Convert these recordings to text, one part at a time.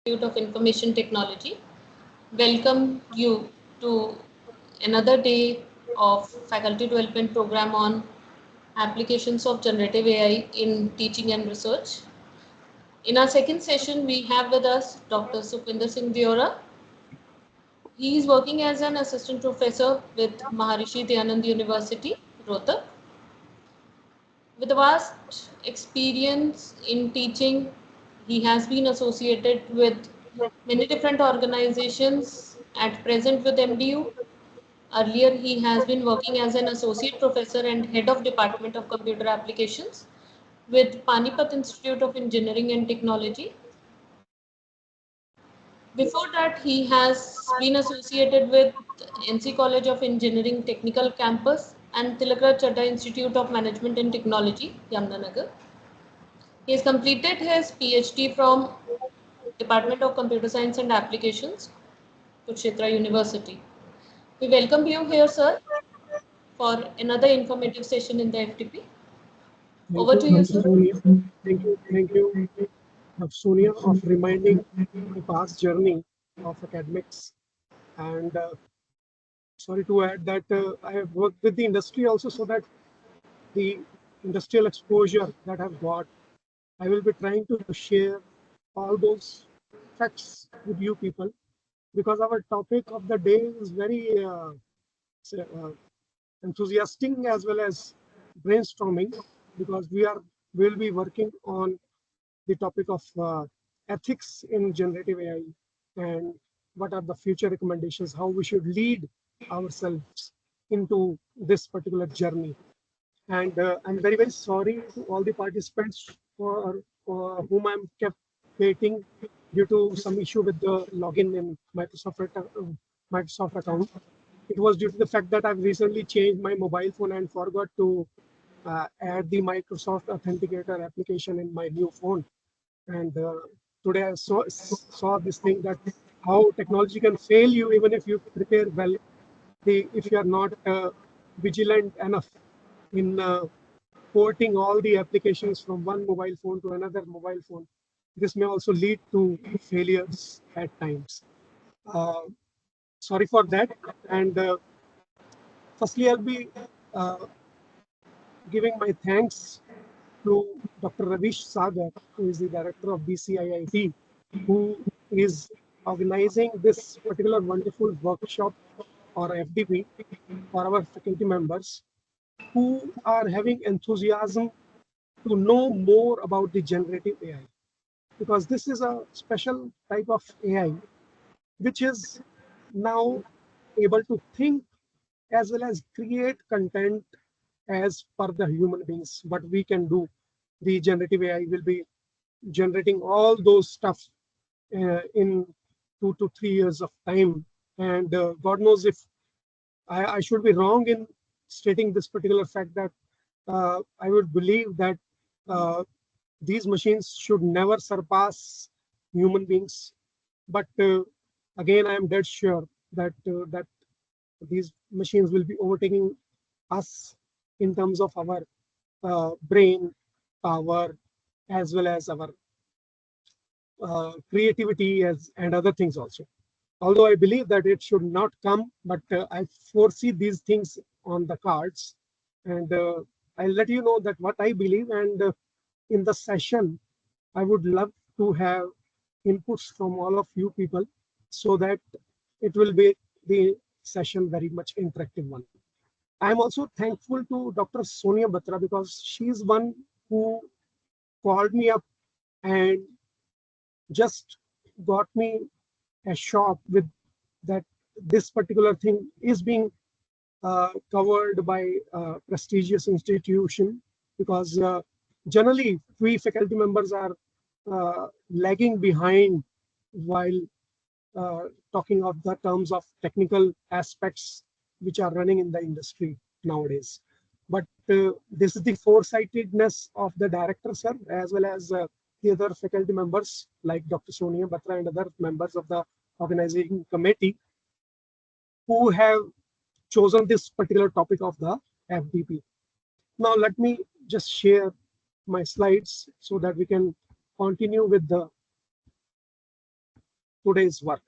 Institute of Information Technology. Welcome you to another day of faculty development program on applications of generative AI in teaching and research. In our second session, we have with us Dr. Sukhvinder Singh Diora. He is working as an assistant professor with Maharishi Dayanand University, Rohtak. With a vast experience in teaching, he has been associated with many different organizations. At present with MDU. Earlier, he has been working as an associate professor and head of Department of Computer Applications with Panipat Institute of Engineering and Technology. Before that, he has been associated with NC College of Engineering Technical Campus and Tilakraj Chadha Institute of Management and Technology, Yamunanagar. He has completed his PhD from Department of Computer Science and Applications, Kurukshetra University. We welcome you here, sir, for another informative session in the FTP. Thank Over you, to you, Dr. sir. Sonia. Thank you, Dr. Sonia, of reminding my past journey of academics. And sorry to add that I have worked with the industry also, so that the industrial exposure that I've got, I will be trying to share all those facts with you people, because our topic of the day is very say, enthusiastic as well as brainstorming, because will be working on the topic of ethics in generative AI, and what are the future recommendations, how we should lead ourselves into this particular journey. And I'm very, very sorry to all the participants for whom I'm kept waiting due to some issue with the login in Microsoft account. It was due to the fact that I've recently changed my mobile phone and forgot to add the Microsoft Authenticator application in my new phone. And today I saw this thing, that how technology can fail you even if you prepare well. If you are not vigilant enough in porting all the applications from one mobile phone to another mobile phone, this may also lead to failures at times. Uh, Sorry for that. And firstly, I'll be uh, giving my thanks to Dr. Ravish Sagar, who is the director of BCIIT, who is organizing this particular wonderful workshop, or FDP, for our faculty members who are having enthusiasm to know more about the generative AI. Because this is a special type of AI which is now able to think as well as create content as per the human beings, what we can do. The generative AI will be generating all those stuff in 2 to 3 years of time. And God knows if I should be wrong in stating this particular fact, that I would believe that uh, these machines should never surpass human beings. But again, I am dead sure that that these machines will be overtaking us in terms of our brain power, as well as our creativity and other things also. Although I believe that it should not come, but I foresee these things on the cards. And I'll let you know that what I believe. And in the session, I would love to have inputs from all of you people, so that it will be the session very much interactive one. I'm also thankful to Dr. Sonia Batra, because she's one who called me up and just got me a shop with that this particular thing is being covered by a prestigious institution, because generally we faculty members are lagging behind while talking of the terms of technical aspects which are running in the industry nowadays. But this is the foresightedness of the director, sir, as well as the other faculty members like Dr. Sonia Batra and other members of the organizing committee, who have chosen this particular topic of the FDP. Now, let me just share my slides so that we can continue with the today's work.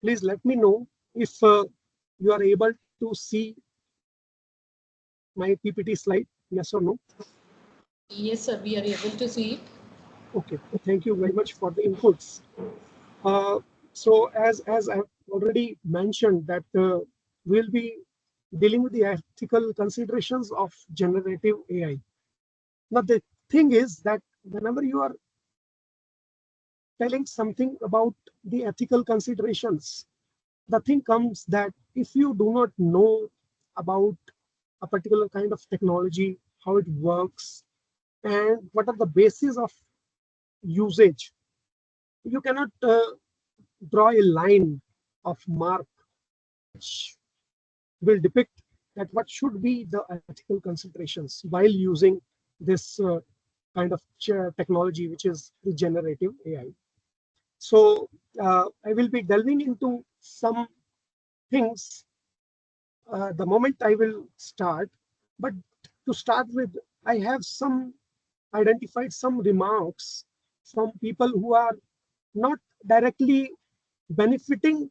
Please let me know if you are able to see my PPT slide, yes or no. Yes, sir, we are able to see it. Okay, thank you very much for the inputs. Uh, so as I've already mentioned that we'll be dealing with the ethical considerations of generative AI. Now the thing is that whenever you are telling something about the ethical considerations, the thing comes that if you do not know about a particular kind of technology, how it works, and what are the basis of usage, you cannot draw a line of mark which will depict that what should be the ethical considerations while using this kind of technology, which is the generative AI. So I will be delving into some things the moment I will start. But to start with, I have some identified some remarks from people who are not directly benefiting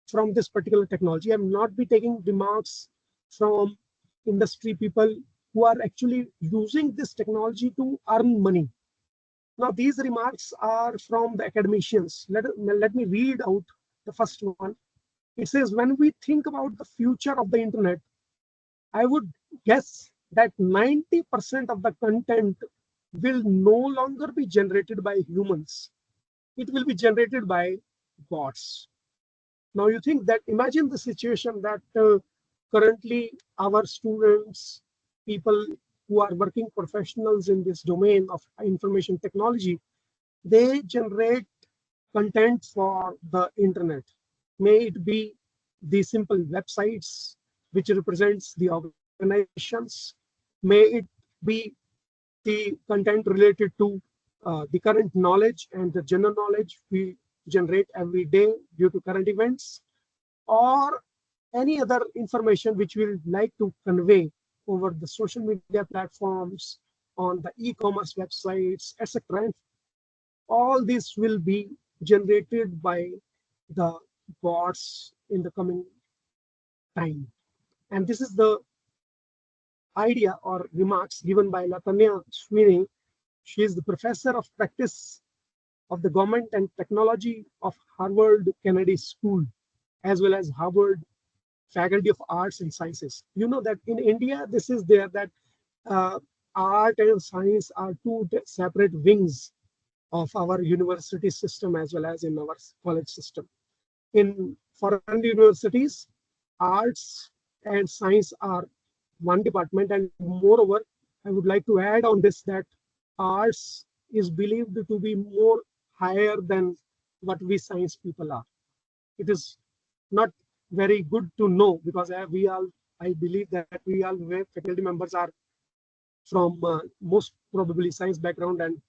from this particular technology. I will not be taking remarks from industry people who are actually using this technology to earn money. Now, these remarks are from the academicians. Let me read out the first one. It says, when we think about the future of the internet, I would guess that 90% of the content will no longer be generated by humans. It will be generated by bots. Now you think that, imagine the situation that currently our students, people who are working professionals in this domain of information technology, they generate content for the internet. May it be the simple websites which represents the organizations. May it be the content related to the current knowledge and the general knowledge we generate every day due to current events, or any other information which we would like to convey over the social media platforms, on the e-commerce websites, etc. And all this will be generated by the bots in the coming time. And this is the idea or remarks given by Latanya Sweeney. She is the professor of practice of the government and technology of Harvard Kennedy School, as well as Harvard Faculty of Arts and Sciences. You know that in India, this is there that uh, art and science are two separate wings of our university system as well as in our college system. In foreign universities, arts and science are one department, and moreover, I would like to add on this that arts is believed to be more higher than what we science people are. It is not very good to know because we all, I believe that we all faculty members are from most probably science background, and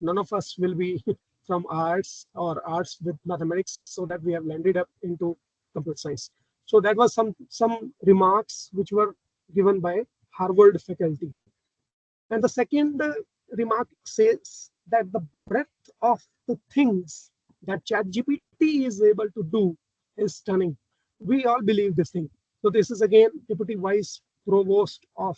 none of us will be from arts or arts with mathematics, so that we have landed up into computer science. So that was some remarks which were given by Harvard faculty. And the second remark says that the breadth of the things that ChatGPT is able to do is stunning. We all believe this thing. So this is again Deputy Vice Provost of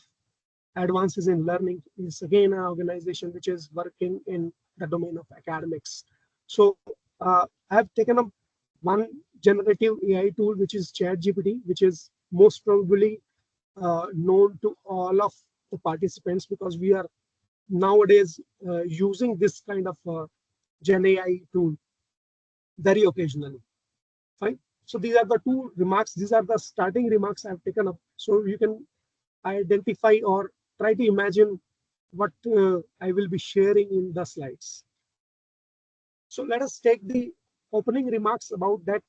Advances in Learning, is again an organization which is working in the domain of academics. So I have taken up one generative AI tool, which is ChatGPT, which is most probably known to all of the participants because we are nowadays using this kind of Gen AI tool very occasionally. Fine. So these are the two remarks. These are the starting remarks I've taken up. So you can identify or try to imagine what I will be sharing in the slides. So let us take the opening remarks about that.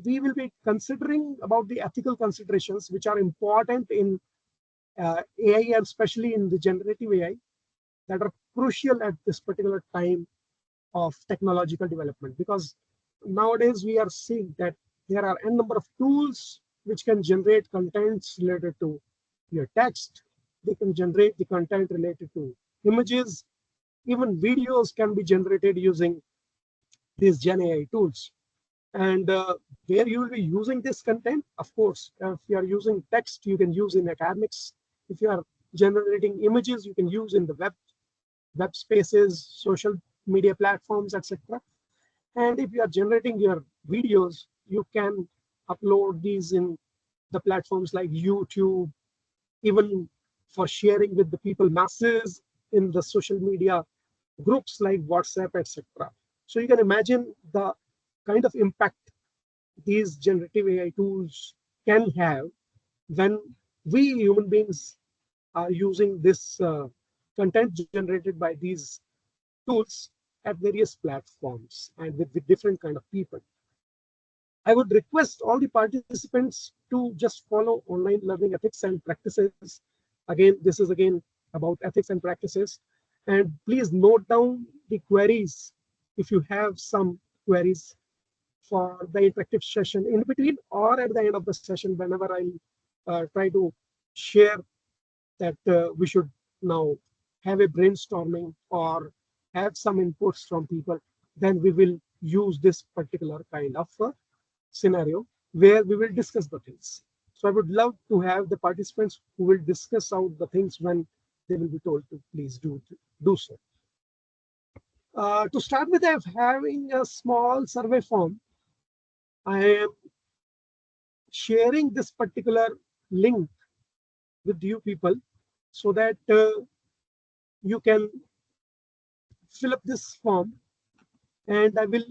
We will be considering about the ethical considerations which are important in AI, and especially in the generative AI, that are crucial at this particular time of technological development, because nowadays we are seeing that there are n number of tools which can generate contents related to your text. They can generate the content related to images, Even videos can be generated using these Gen AI tools. And where you will be using this content, of course, if you are using text, you can use in academics. If you are generating images, you can use in the web spaces, social media platforms, etc. And if you are generating your videos, you can upload these in the platforms like YouTube, even for sharing with the people masses in the social media groups like WhatsApp, etc. So you can imagine the kind of impact these generative AI tools can have when we human beings are using this content generated by these tools at various platforms and with different kind of people. I would request all the participants to just follow online learning ethics and practices. Again, this is again about ethics and practices. And please note down the queries if you have some queries for the interactive session in between or at the end of the session, whenever I'll try to share that we should now have a brainstorming or have some inputs from people, then we will use this particular kind of scenario where we will discuss the things. So I would love to have the participants who will discuss out the things when they will be told to please do so. To start with, I'm having a small survey form. I am sharing this particular link with you people so that you can fill up this form, and I will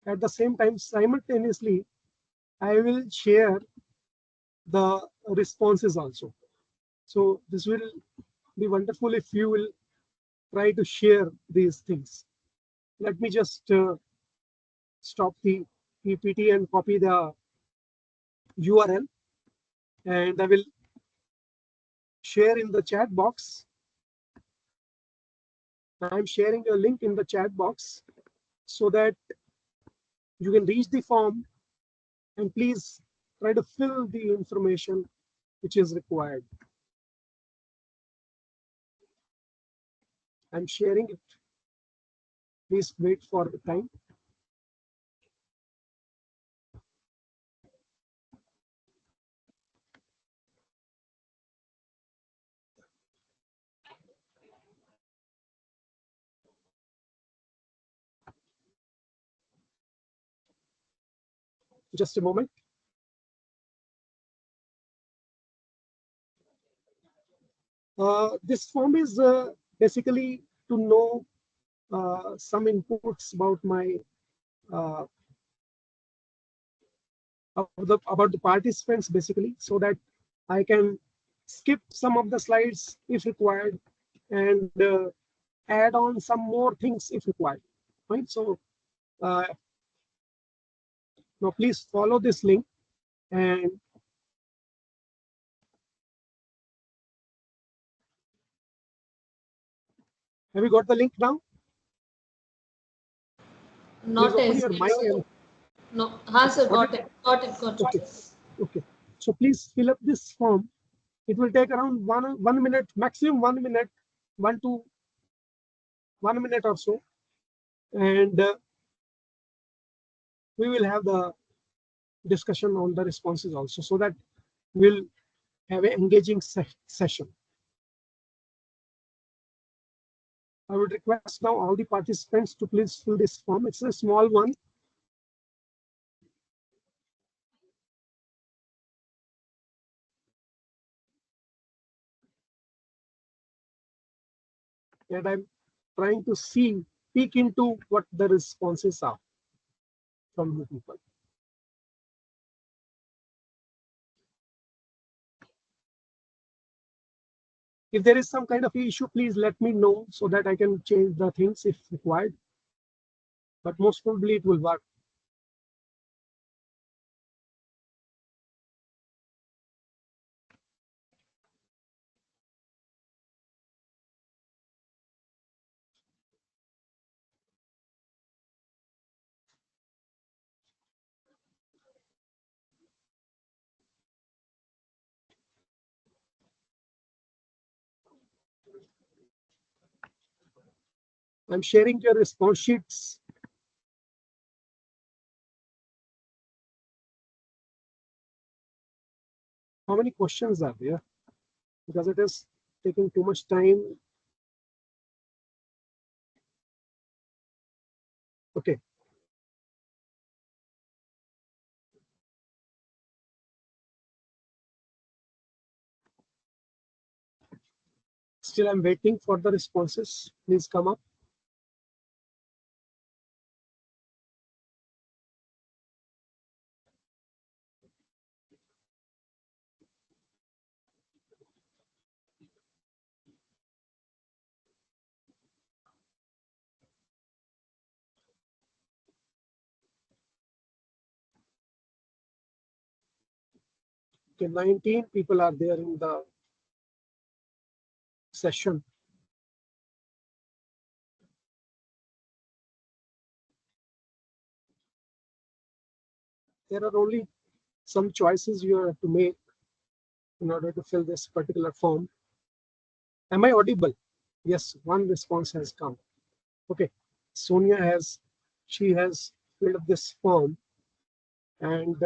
at the same time simultaneously I will share the responses also. So this will be wonderful if you will try to share these things. Let me just stop the PPT and copy the URL, and I will share in the chat box. I'm sharing a link in the chat box so that you can reach the form, and please try to fill the information which is required. I'm sharing it. Please wait for the time. Just a moment. This form is basically to know some inputs about my uh, about the participants, basically, so that I can skip some of the slides if required and add on some more things if required. Right. So uh, now please follow this link, and have you got the link now? Please Not open as your yet, mic and sir. No. Ha, okay, sir, got it. got it. Got it. Got Okay, it. okay. So please fill up this form. It will take around one minute, maximum 1 minute, 1 minute or so, and we will have the discussion on the responses also, so that we'll have an engaging session. I would request now all the participants to please fill this form. It's a small one. And I'm trying to peek into what the responses are from you people. If there is some kind of issue, please let me know so that I can change the things if required. But most probably it will work. I'm sharing your response sheets. How many questions are there? Because it is taking too much time. Okay. Still, I'm waiting for the responses. Please come up. Okay, 19 people are there in the session. There are only some choices you have to make in order to fill this particular form. Am I audible? Yes, one response has come. Okay, Sonia she has filled up this form, and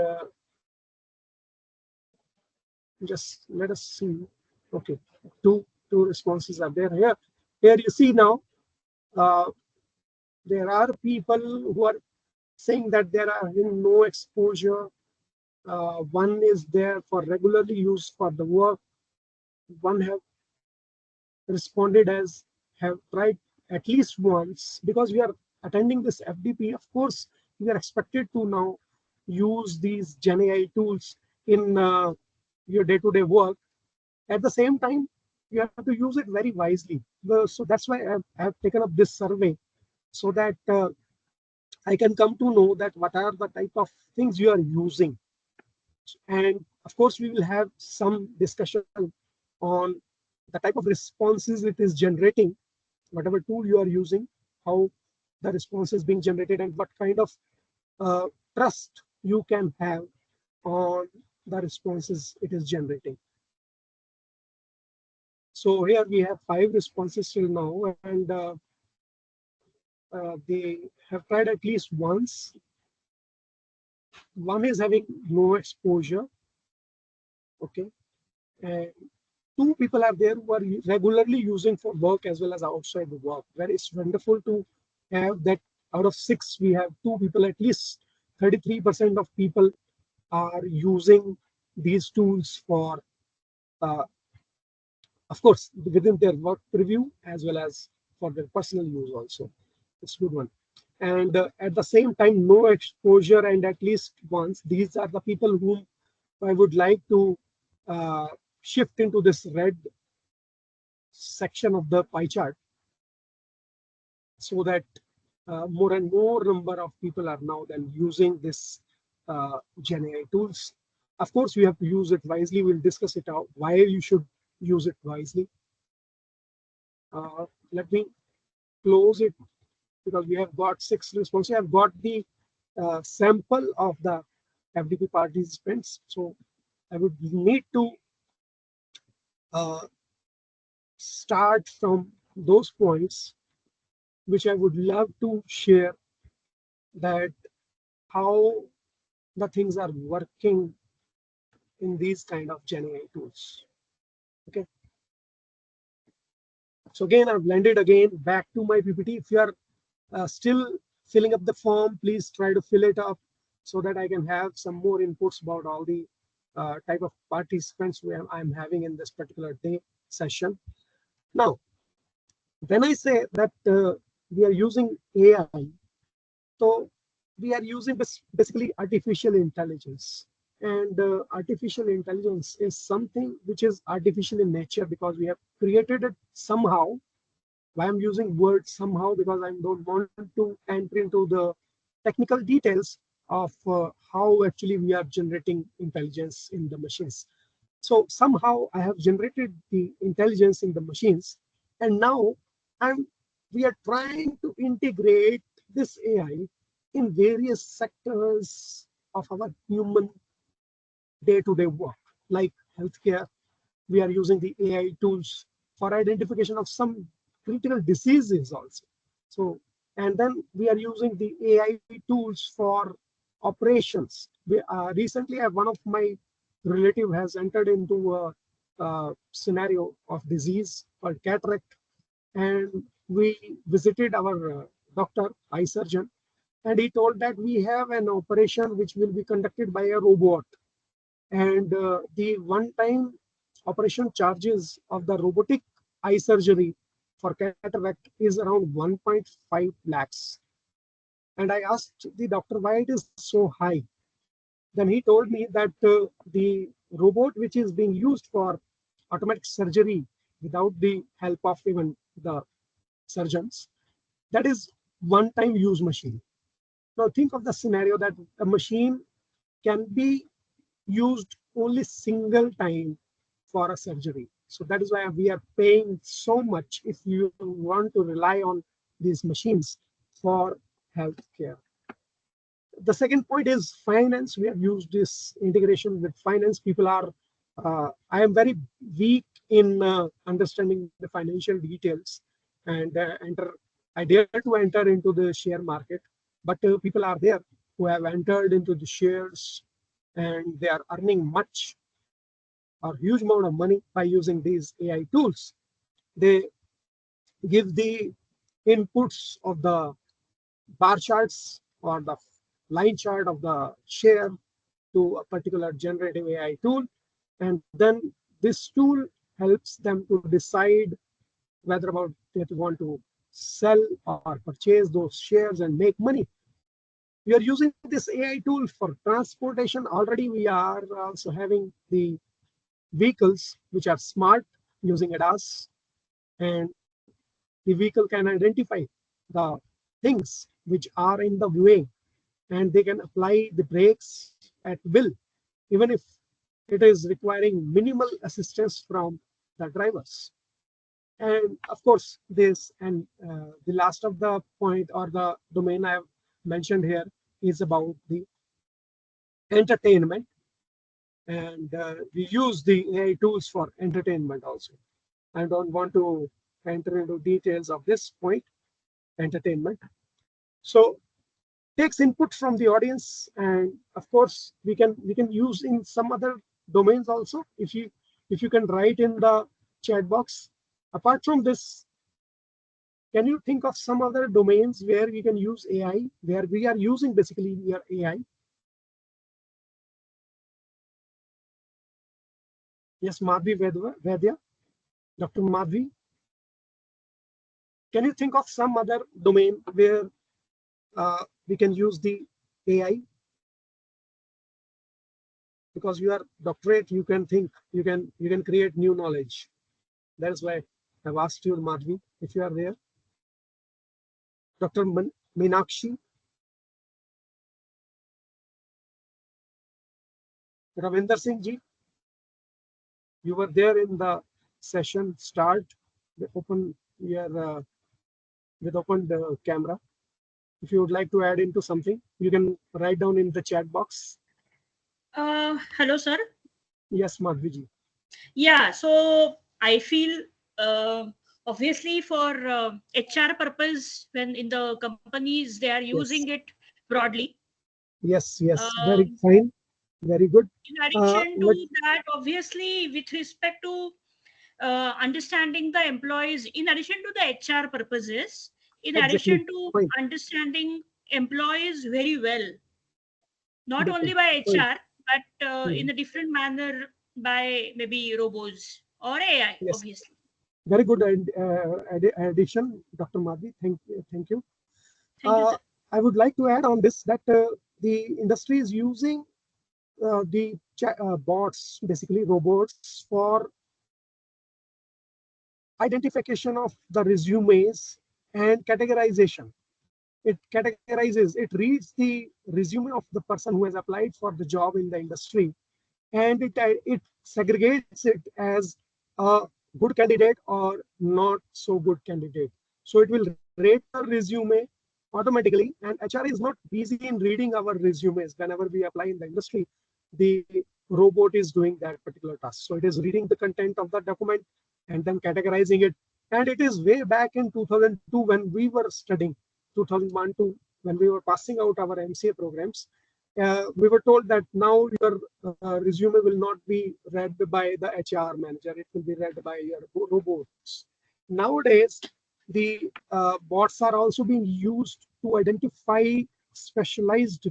just let us see. Okay, two responses are there here. Here you see now, uh, there are people who are saying that there are no exposure. One is there for regularly use for the work. One have responded as have tried at least once. Because we are attending this FDP, of course we are expected to now use these Gen AI tools in your day-to-day work. At the same time, you have to use it very wisely. So that's why I have taken up this survey, so that I can come to know that what are the type of things you are using. And of course, we will have some discussion on the type of responses it is generating, whatever tool you are using, how the response is being generated, and what kind of uh, trust you can have on the responses it is generating. So here we have 5 responses till now, and they have tried at least once. One is having no exposure, okay, and 2 people are there who are regularly using for work as well as outside the work. Where it's wonderful to have that out of 6, we have 2 people, at least 33% of people are using these tools for, uh, of course, within their work preview as well as for their personal use also. It's a good one. And at the same time, no exposure and at least once. These are the people whom I would like to uh, shift into this red section of the pie chart, so that more and more number of people are now then using this Gen AI tools. Of course, you have to use it wisely. We'll discuss it out why you should use it wisely. Let me close it, because we have got 6 responses. I have got the sample of the FDP participants. So I would need to uh, start from those points, which I would love to share, that how the things are working in these kind of Gen AI tools. Okay. So again, I've landed again back to my PPT. If you are still filling up the form, please try to fill it up so that I can have some more inputs about all the type of participants I'm having in this particular day session. Now, when I say that we are using AI, so we are using basically artificial intelligence. And artificial intelligence is something which is artificial in nature, because we have created it somehow. Why I'm using word somehow? Because I don't want to enter into the technical details of how actually we are generating intelligence in the machines. So somehow I have generated the intelligence in the machines, and now I'm we are trying to integrate this AI in various sectors of our human day-to-day work, like healthcare. We are using the AI tools for identification of some critical diseases also. So, and then we are using the AI tools for operations. Recently, one of my relative has entered into a scenario of disease called cataract, and we visited our doctor, eye surgeon, and he told that we have an operation which will be conducted by a robot, and the one-time operation charges of the robotic eye surgery for cataract is around 1.5 lakhs. And I asked the doctor why it is so high. Then he told me that the robot which is being used for automatic surgery without the help of even the surgeons, that is one-time use machine. Now think of the scenario that a machine can be used only single time for a surgery. So that is why we are paying so much if you want to rely on these machines for healthcare. The second point is finance. We have used this integration with finance. People are, I am very weak in understanding the financial details, and I dare to enter into the share market. But people are there who have entered into the shares, and they are earning much or huge amount of money by using these AI tools. They give the inputs of the bar charts or the line chart of the share to a particular generative AI tool. And then this tool helps them to decide whether about they want to sell or purchase those shares and make money. We are using this AI tool for transportation. Already we are also having the vehicles which are smart using ADAS, and the vehicle can identify the things which are in the way, and they can apply the brakes at will, even if it is requiring minimal assistance from the drivers. And of course, this and the last of the point or the domain I have mentioned here is about the entertainment, and we use the AI tools for entertainment also. I don't want to enter into details of this point, entertainment. So takes input from the audience, and of course we can use in some other domains also. If you can write in the chat box. Apart from this, can you think of some other domains where we can use AI, where we are using basically your AI? Yes, Madhvi Vedya, Dr. Madhvi, can you think of some other domain where we can use the AI? Because you are doctorate, you can think, you can create new knowledge. That's why I've asked you, Madhvi, if you are there. Dr. Meenakshi, Ravinder Singh ji, you were there in the session start. Open your with opened camera. If you would like to add into something, you can write down in the chat box. Hello, sir. Yes, Madhvi ji. Yeah, so I feel obviously for HR purpose, when in the companies they are using Yes, it broadly. yes, yes. Very Um, fine. Very good. in addition Let to that, obviously, with respect to understanding the employees, in addition to the HR purposes, in exactly addition to fine. understanding employees very well, not only Beautiful. by Fine. HR, but in Mhm. a different manner by maybe robots or AI, Yes. obviously. Very good addition, Dr. Madhvi. Thank you. Thank you. Thank you, sir. I would like to add on this that the industry is using the bots, basically robots, for identification of the resumes and categorization. It categorizes, it reads the resume of the person who has applied for the job in the industry, and it segregates it as a good candidate or not so good candidate. So it will rate the resume automatically, and HR is not busy in reading our resumes. Whenever we apply in the industry, the robot is doing that particular task. So it is reading the content of the document and then categorizing it And it is way back in 2002 when we were studying, 2001 to when we were passing out our MCA programs. We were told that now your resume will not be read by the HR manager, it will be read by your robots. Nowadays, the bots are also being used to identify specialized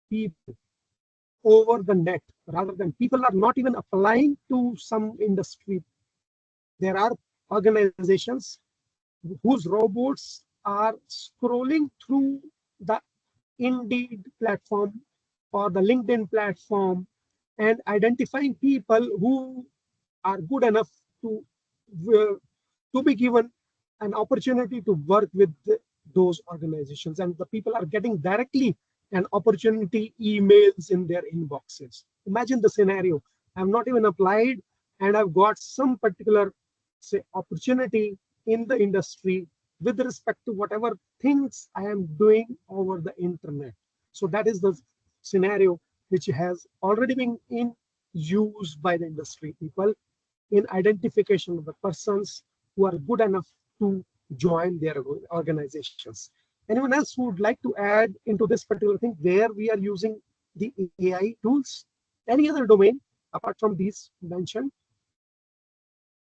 people over the net, rather than people are not even applying to some industry. There are organizations whose robots are scrolling through the Indeed platform or the LinkedIn platform and identifying people who are good enough to to be given an opportunity to work with those organizations, and the people are getting directly an opportunity emails in their inboxes. Imagine the scenario. I've not even applied and I've got some particular, say, opportunity in the industry with respect to whatever things I am doing over the internet. So that is the scenario which has already been in use by the industry people in identification of the persons who are good enough to join their organizations. Anyone else who would like to add into this particular thing where we are using the AI tools? Any other domain apart from these mentioned?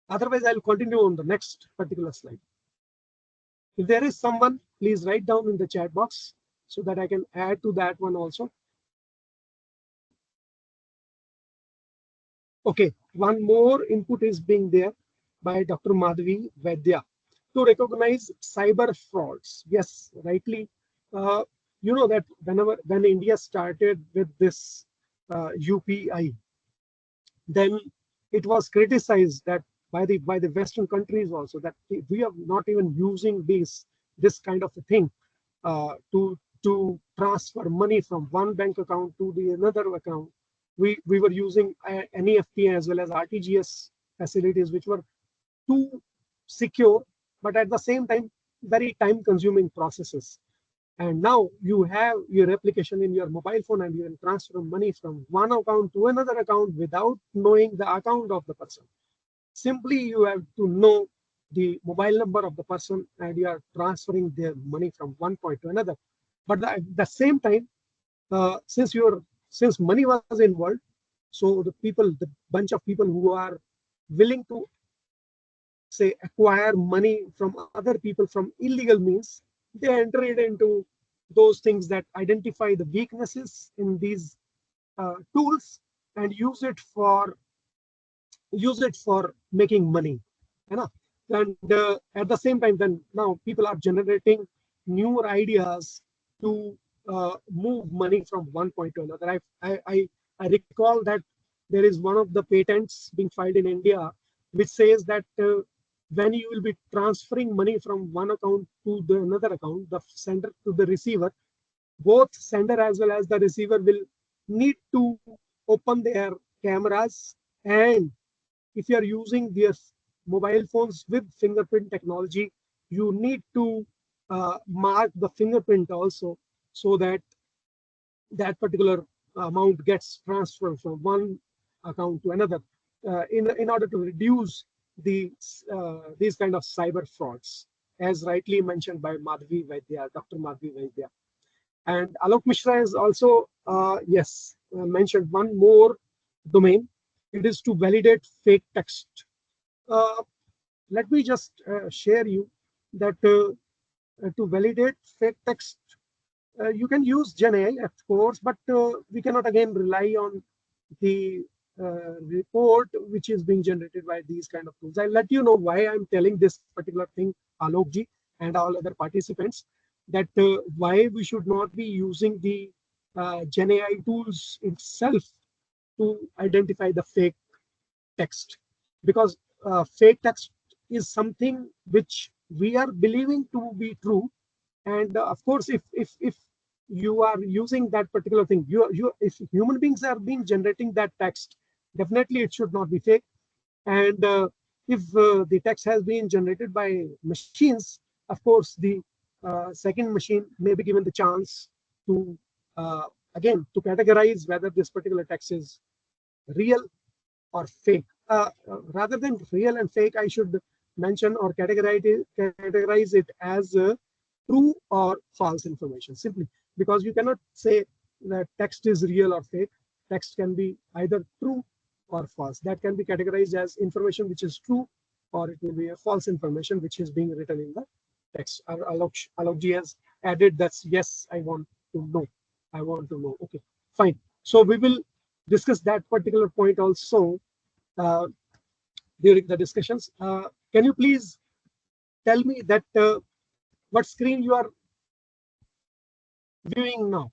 Otherwise, I'll continue on the next particular slide. If there is someone, please write down in the chat box so that I can add to that one also. Okay, one more input is being there by Dr. Madhavi Vaidya to recognize cyber frauds. Yes, rightly. Uh, you know that when India started with this UPI, then it was criticized that by the Western countries also, that we are not even using this kind of a thing to transfer money from one bank account to the another account. We were using NEFT as well as RTGS facilities, which were too secure, but at the same time very time consuming processes. And now you have your application in your mobile phone and you can transfer money from one account to another account without knowing the account of the person. Simply you have to know the mobile number of the person and you are transferring their money from one point to another. But at the same time, since money was involved, so the bunch of people who are willing to, say, acquire money from other people from illegal means, they enter it into those things that identify the weaknesses in these tools and use it for making money, you know. And at the same time, then now people are generating newer ideas to move money from one point to another. I recall that there is one of the patents being filed in India which says that when you will be transferring money from one account to the another account, the sender to the receiver, both sender as well as the receiver will need to open their cameras, and if you are using their mobile phones with fingerprint technology, you need to mark the fingerprint also, so that that particular amount gets transferred from one account to another, in order to reduce these kind of cyber frauds, as rightly mentioned by Madhavi Vaidya, Dr. Madhavi Vaidya. And Alok Mishra has also, mentioned one more domain. It is to validate fake text. Uh, Let me just share you that to validate fake text, you can use GenAI, of course, but we cannot again rely on the report which is being generated by these kind of tools. I'll let you know why I'm telling this particular thing, Alokji and all other participants, that why we should not be using the GenAI tools itself to identify the fake text, because fake text is something which we are believing to be true. And of course, if you are using that particular thing, you if human beings are being generating that text, definitely it should not be fake. And if the text has been generated by machines, of course the second machine may be given the chance to again to categorize whether this particular text is real or fake. Rather than real and fake, I should mention or categorize it as true or false information, simply because you cannot say that text is real or fake. Text can be either true or false. That can be categorized as information which is true, or it will be a false information which is being written in the text. Alok has added that's yes, I want to know. I want to know. Okay, fine. So we will discuss that particular point also uh, during the discussions. Can you please tell me that what screen you are viewing now?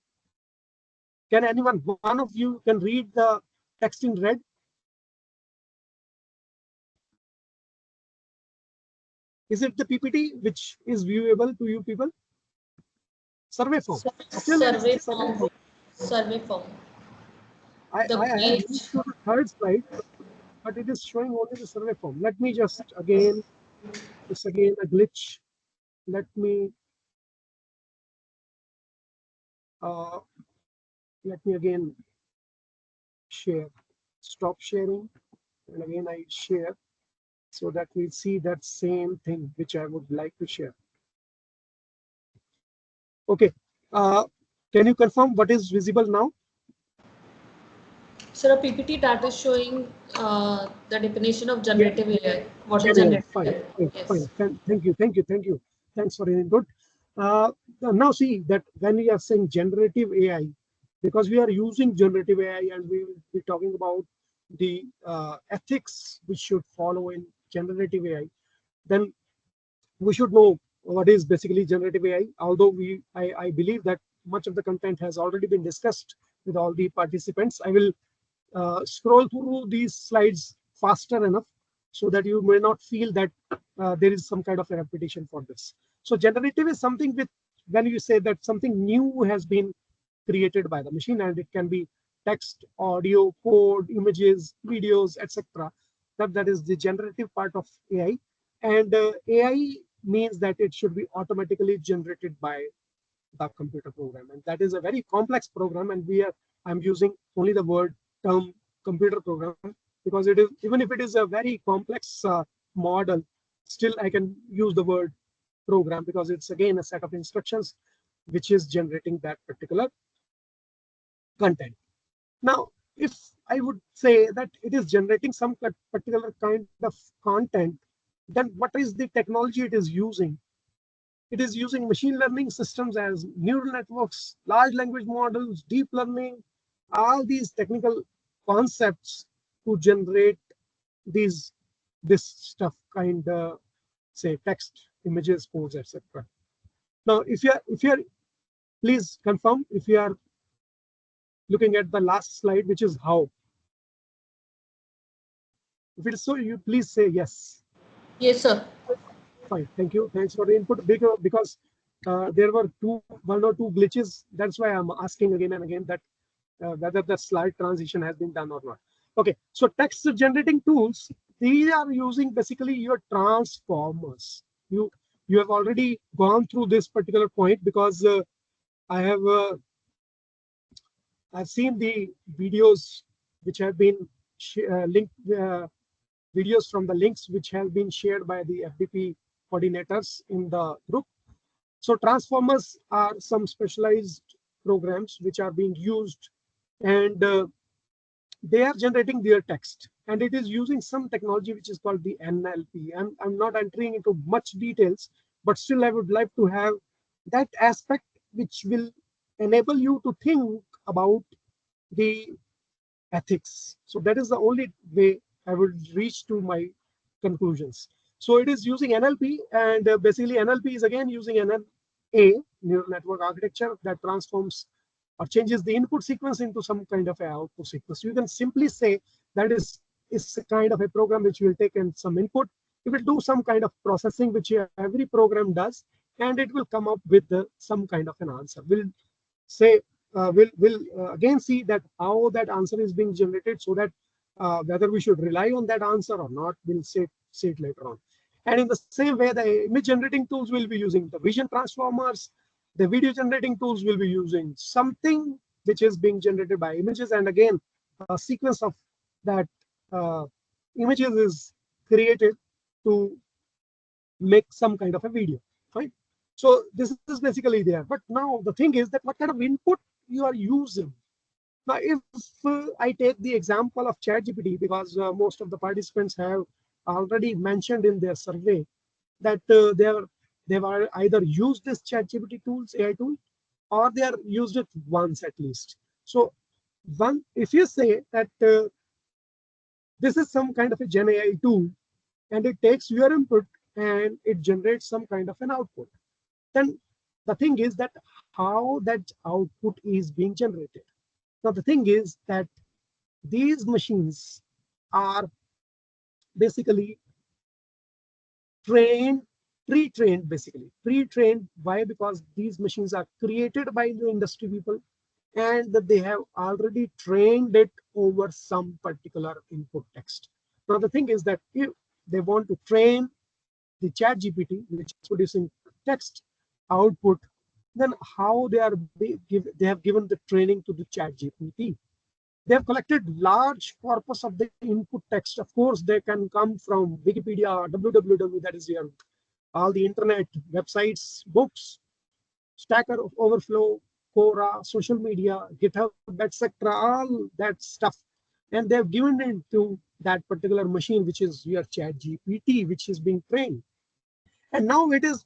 Can anyone, one of you can read the text in red? Is it the PPT which is viewable to you people? Survey form. Still it is Survey survey form. form. Survey form. I The have moved page. to the third slide, but it is showing only the survey form. Let me just again, it's again a glitch. Let me uh, again share. Stop sharing, and again I share, so that we see that same thing which I would like to share. Okay. Can you confirm what is visible now? So a PPT that is showing the definition of Yeah. generative AI. What is Anyway, generative fine, AI? fine, Yes. fine. Thank you. Thanks for your input. Now see that when we are saying generative AI, because we are using generative AI and we will be talking about the ethics which should follow in generative AI, then we should know what is basically generative AI. Although I believe that much of the content has already been discussed with all the participants, I will scroll through these slides faster enough so that you may not feel that there is some kind of a repetition for this. So generative is something with, when you say that something new has been created by the machine, and it can be text, audio, code, images, videos, etc. That is the generative part of AI. And AI means that it should be automatically generated by the computer program, and that is a very complex program. And I'm using only the word term computer program, because it is, even if it is a very complex model, still I can use the word program, because it's again a set of instructions which is generating that particular content. Now, if I would say that it is generating some particular kind of content, then what is the technology it is using? It is using machine learning systems as neural networks, large language models, deep learning, all these technical concepts to generate these this stuff, kind of say text, images, codes, etc. Now, if you are please confirm if you are looking at the last slide, which is how. If it is so, you please say yes. Yes, sir. Fine, thank you. Thanks for the input. Because there were one or two glitches. That's why I'm asking again and again that whether the slide transition has been done or not. Okay, so text generating tools, these are using basically your transformers. You have already gone through this particular point, because I have I've seen the videos which have been linked. Videos from the links which have been shared by the FDP coordinators in the group. So transformers are some specialized programs which are being used, and they are generating their text, and it is using some technology which is called the NLP. I'm not entering into much details, but still I would like to have that aspect which will enable you to think about the ethics. So that is the only way I would reach to my conclusions. So it is using NLP, and basically NLP is again using NLA, neural network architecture, that transforms or changes the input sequence into some kind of a output sequence. You can simply say that is a kind of a program which will take in some input. It will do some kind of processing, which every program does, and it will come up with some kind of an answer. We'll say we'll again see that how that answer is being generated, so that whether we should rely on that answer or not, we'll see it later on. And in the same way, the image generating tools will be using the vision transformers. The video generating tools will be using something which is being generated by images, and again a sequence of that uh, images is created to make some kind of a video, right? So this is basically there. But now the thing is that what kind of input you are using. Now, if I take the example of ChatGPT, because most of the participants have already mentioned in their survey that they've either used this ChatGPT tools, AI tool, or they are used it once at least. So if you say that this is some kind of a Gen AI tool, and it takes your input and it generates some kind of an output, then the thing is that how that output is being generated. Now, the thing is that these machines are basically trained, pre-trained, basically pre-trained. Why? Because these machines are created by the industry people, and that they have already trained it over some particular input text. Now, the thing is that if they want to train the chat GPT, which is producing text output, then how they have given the training to the chat GPT. They have collected large corpus of the input text. Of course, they can come from Wikipedia, www, that is your all the internet websites, books, Stacker Overflow, Quora, social media, GitHub, etc., all that stuff. And they've given it to that particular machine, which is your chat GPT, which is being trained. And now it is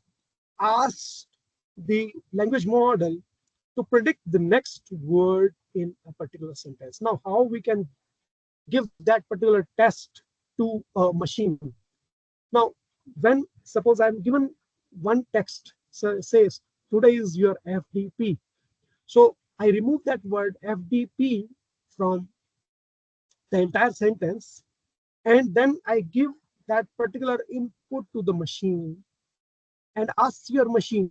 asked the language model to predict the next word in a particular sentence. Now, how we can give that particular test to a machine? Now, when suppose I'm given one text, so says today is your FDP. So I remove that word FDP from the entire sentence, and then I give that particular input to the machine and ask your machine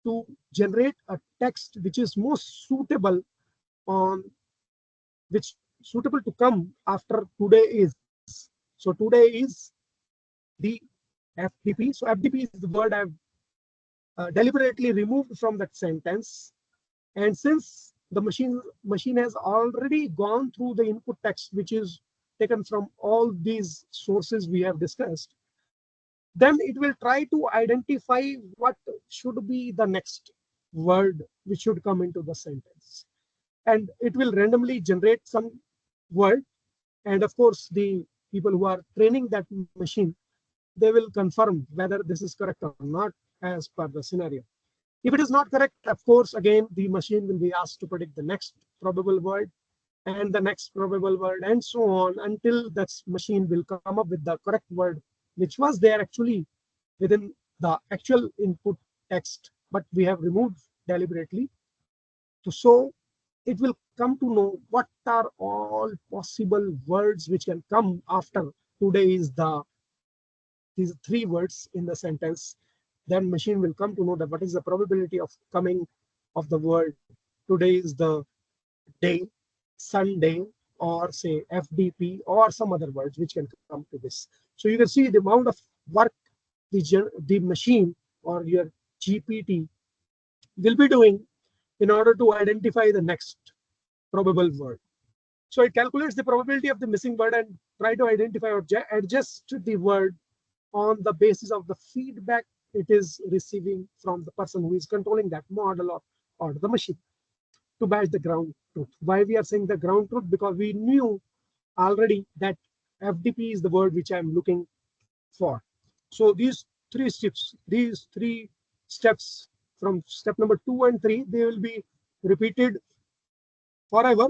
to generate a text which is most suitable on which suitable to come after today is. So today is the FDP. So FDP is the word I've deliberately removed from that sentence. And since the machine has already gone through the input text, which is taken from all these sources we have discussed, then it will try to identify what should be the next word which should come into the sentence. And it will randomly generate some word. And of course, the people who are training that machine, they will confirm whether this is correct or not as per the scenario. If it is not correct, of course, again, the machine will be asked to predict the next probable word and the next probable word and so on until that machine will come up with the correct word, which was there actually within the actual input text, but we have removed deliberately. So it will come to know what are all possible words which can come after today is these three words in the sentence. Then machine will come to know that what is the probability of coming of the word today is the day, Sunday, or say FDP, or some other words which can come to this. So you can see the amount of work the machine or your GPT will be doing in order to identify the next probable word. So it calculates the probability of the missing word and try to identify or adjust the word on the basis of the feedback it is receiving from the person who is controlling that model or the machine to match the ground truth. Why we are saying the ground truth? Because we knew already that FDP is the word which I'm looking for. So these three steps from step number 2 and 3, they will be repeated forever,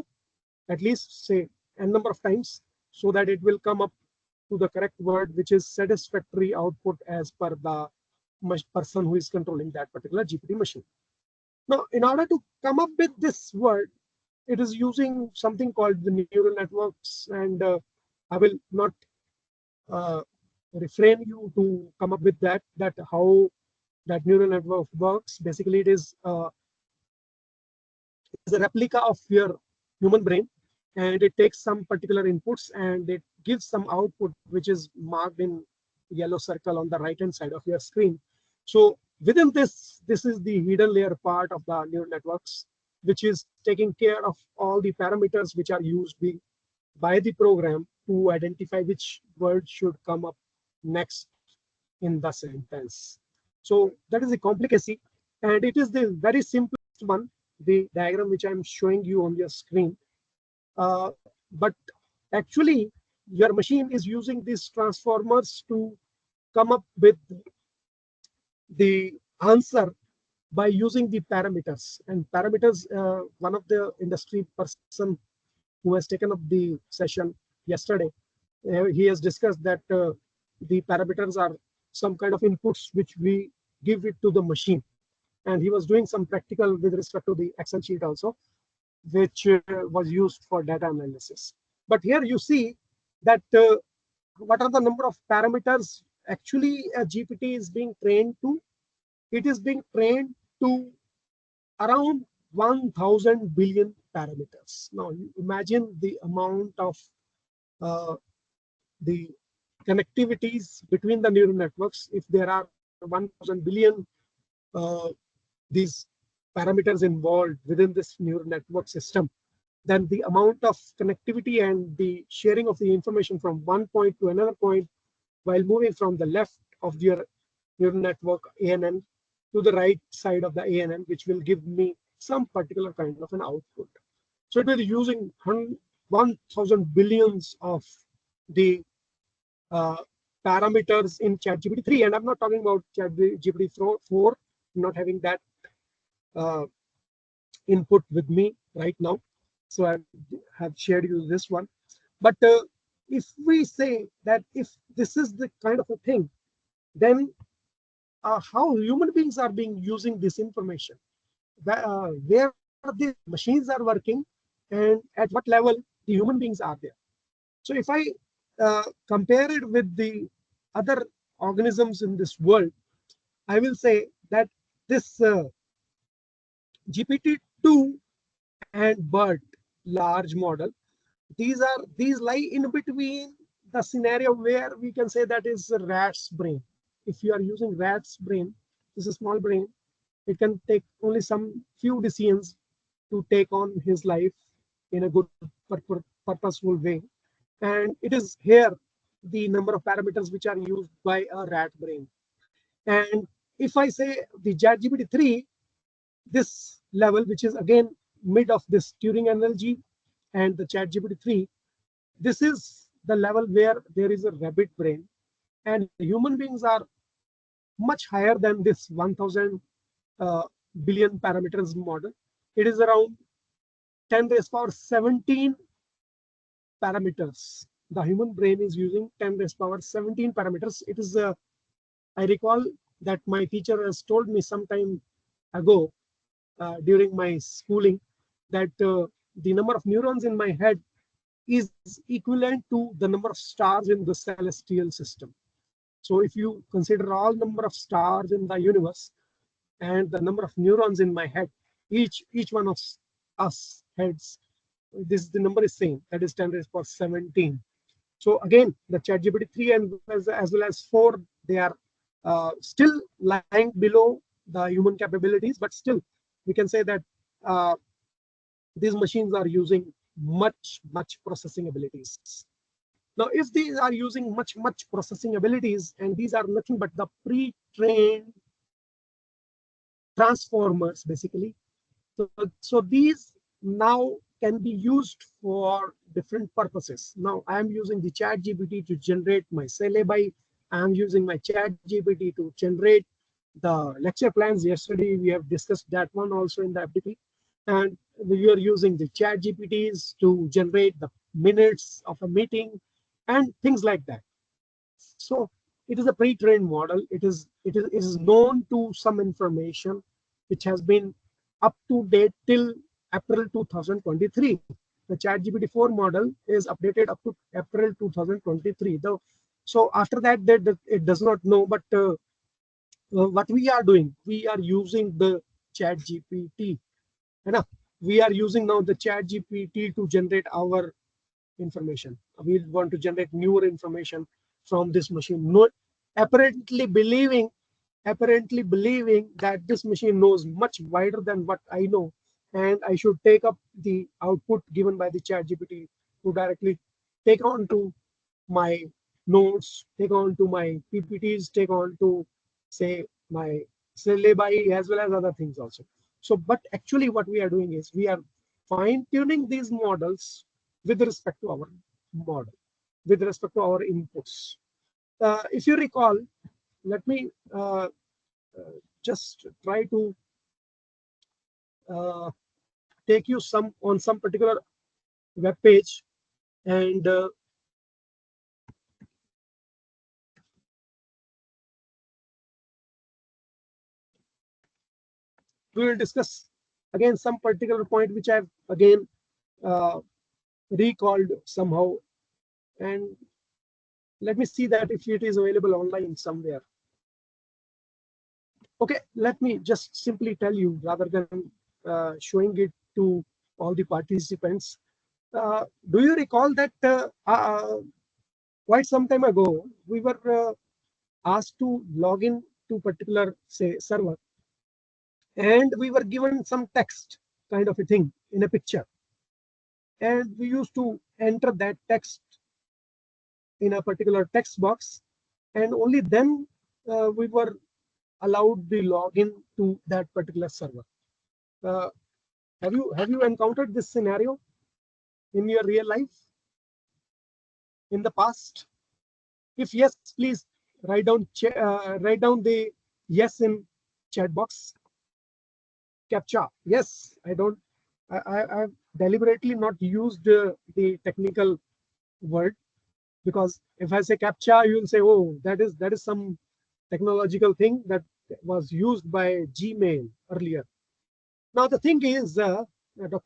at least say n number of times, so that it will come up to the correct word, which is satisfactory output as per the person who is controlling that particular GPT machine. Now, in order to come up with this word, it is using something called the neural networks, and I will not uh, refrain you to come up with that how that neural network works. Basically, it is a replica of your human brain, and it takes some particular inputs and it gives some output which is marked in yellow circle on the right hand side of your screen. So within this is the hidden layer part of the neural networks, which is taking care of all the parameters which are used by the program to identify which word should come up next in the sentence. So that is the complicacy, and it is the very simplest one, the diagram which I'm showing you on your screen. But actually, your machine is using these transformers to come up with the answer by using the parameters. And parameters, one of the industry person who has taken up the session yesterday, he has discussed that the parameters are some kind of inputs which we give it to the machine. And he was doing some practical with respect to the Excel sheet also, which was used for data analysis. But here you see that what are the number of parameters actually a GPT is being trained to. It is being trained to around 1000 billion parameters. Now imagine the amount of uh, the connectivities between the neural networks. If there are 1000 billion uh, these parameters involved within this neural network system, then the amount of connectivity and the sharing of the information from one point to another point while moving from the left of your neural network ANN to the right side of the ANN, which will give me some particular kind of an output. So it will be using 1000 billions of the uh, parameters in ChatGPT 3, and I'm not talking about ChatGPT 4. I'm not having that uh, input with me right now, so I have shared you this one. But if we say that if this is the kind of a thing, then how human beings are being using this information, where the machines are working, and at what level the human beings are there. So if I compare it with the other organisms in this world, I will say that this GPT-2 and BERT large model, these lie in between the scenario where we can say that is a rat's brain. If you are using rat's brain, this is a small brain, it can take only some few decisions to take on his life in a good purposeful way. And it is here the number of parameters which are used by a rat brain. And if I say the ChatGPT 3, this level, which is again mid of this Turing analogy and the ChatGPT 3, this is the level where there is a rabbit brain, and human beings are much higher than this 1000 uh, billion parameters model. It is around 10 raised power 17 parameters. The human brain is using 10 raised power 17 parameters. It is, I recall that my teacher has told me some time ago during my schooling that the number of neurons in my head is equivalent to the number of stars in the celestial system. So if you consider all number of stars in the universe and the number of neurons in my head, each one of us heads, this the number is same, that is 10 raised power 17. So again, the ChatGPT 3 and as well as 4, they are still lying below the human capabilities, but still we can say that uh, these machines are using much processing abilities. Now, if these are using much processing abilities, and these are nothing but the pre-trained transformers, basically. So these now can be used for different purposes. Now, I am using the Chat GPT to generate my syllabi. I am using my Chat GPT to generate the lecture plans. Yesterday, we have discussed that one also in the FDP. And we are using the Chat GPTs to generate the minutes of a meeting and things like that. So it is a pre-trained model. It is known to some information which has been up to date till April 2023. The ChatGPT 4 model is updated up to April 2023. Though, so after that, it does not know. But what we are doing, we are using the ChatGPT. We are using now the ChatGPT to generate our information. We want to generate newer information from this machine. No, apparently believing, apparently believing that this machine knows much wider than what I know, and I should take up the output given by the Chat GPT to directly take on to my notes, take on to my PPTs, take on to say my syllabi as well as other things also. So, but actually what we are doing is we are fine tuning these models with respect to our model, with respect to our inputs. If you recall, let me just try to uh, take you some particular web page, and we will discuss again some particular point which I've again uh, recalled somehow, and let me see that if it is available online somewhere. Okay, let me just simply tell you rather than showing it to all the participants. Do you recall that quite some time ago we were asked to log in to particular say server, and we were given some text kind of a thing in a picture, and we used to enter that text in a particular text box, and only then we were allowed the login to that particular server. Uh, have you encountered this scenario in your real life in the past? If yes, please write down the yes in chat box. Captcha. Yes, I don't. I've deliberately not used the technical word, because if I say captcha, you will say, oh, that is some technological thing that was used by Gmail earlier. Now the thing is, Dr.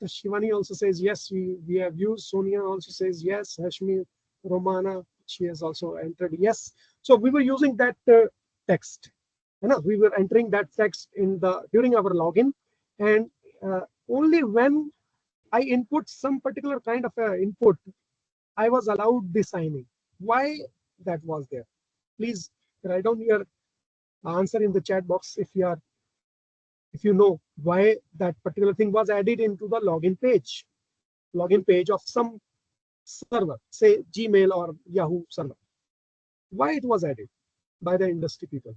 Shivani also says yes. We have used. Sonia also says yes. Hashmi, Romana, she has also entered yes. So we were using that text. You know, we were entering that text in the during our login, and only when I input some particular kind of input, I was allowed the signing. Why that was there? Please write down your answer in the chat box if you know why that particular thing was added into the login page of some server, say Gmail or Yahoo server. Why it was added by the industry people?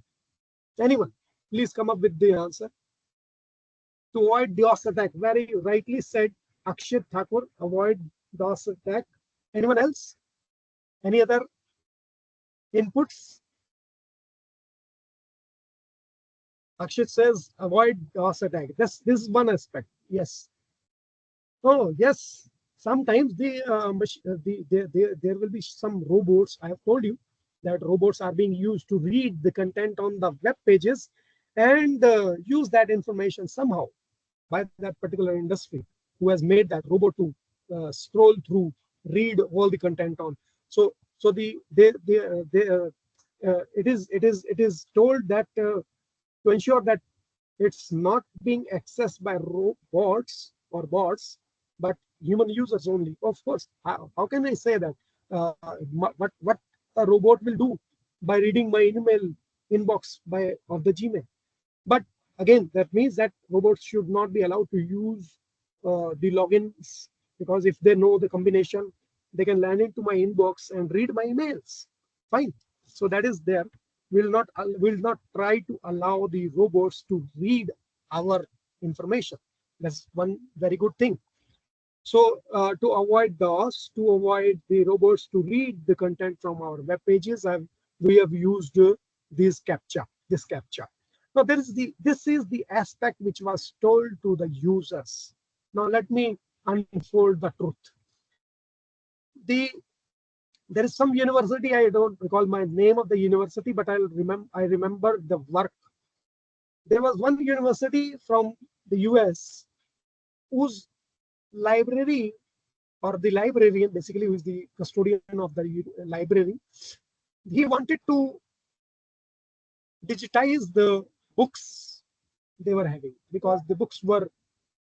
Anyone, please come up with the answer. To avoid DOS attack, very rightly said, Akshit Thakur. Avoid DOS attack. Anyone else? Any other inputs? Akshit says avoid DOS attack. This is one aspect. Yes. Oh, yes. Sometimes there will be some robots. I have told you that robots are being used to read the content on the web pages and use that information somehow by that particular industry who has made that robot to scroll through, read all the content on. So it is told that to ensure that it's not being accessed by robots or bots, but human users only. Of course, how can I say that? What a robot will do by reading my email inbox by of the Gmail? But again, that means that robots should not be allowed to use the logins, because if they know the combination, they can land into my inbox and read my emails. Fine. So that is there. Will not try to allow the robots to read our information. That's one very good thing. So to avoid DOS, to avoid the robots to read the content from our web pages, we have used this captcha. Now this is the aspect which was told to the users. Now let me unfold the truth. The There is some university, I don't recall my name of the university, but I remember the work. There was one university from the US whose library, or the librarian basically, who is the custodian of the library, he wanted to digitize the books they were having, because the books were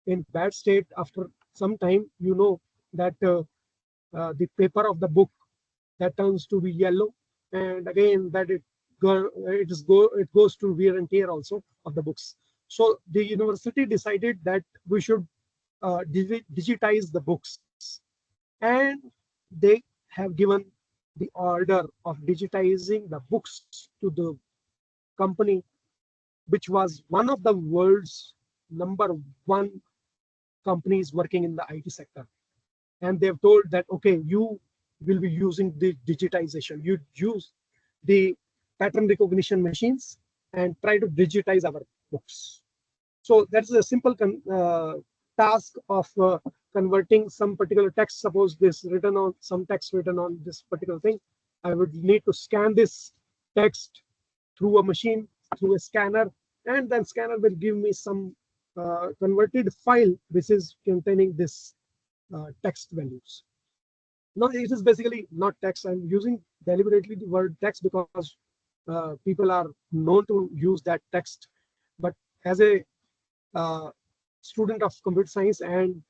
in bad state. After some time, you know that the paper of the book that turns to be yellow, and again that it goes to wear and tear also of the books. So the university decided that we should digitize the books, and they have given the order of digitizing the books to the company, which was one of the world's #1 companies working in the IT sector. And they've told that, okay, you will be using the digitization. You use the pattern recognition machines and try to digitize our books. So that's a simple task of converting some particular text. Suppose this written on some text written on this particular thing. I would need to scan this text through a machine, through a scanner, and then scanner will give me some converted file which is containing this text values. No, it is basically not text. I'm using deliberately the word text because people are known to use that text. But as a student of computer science and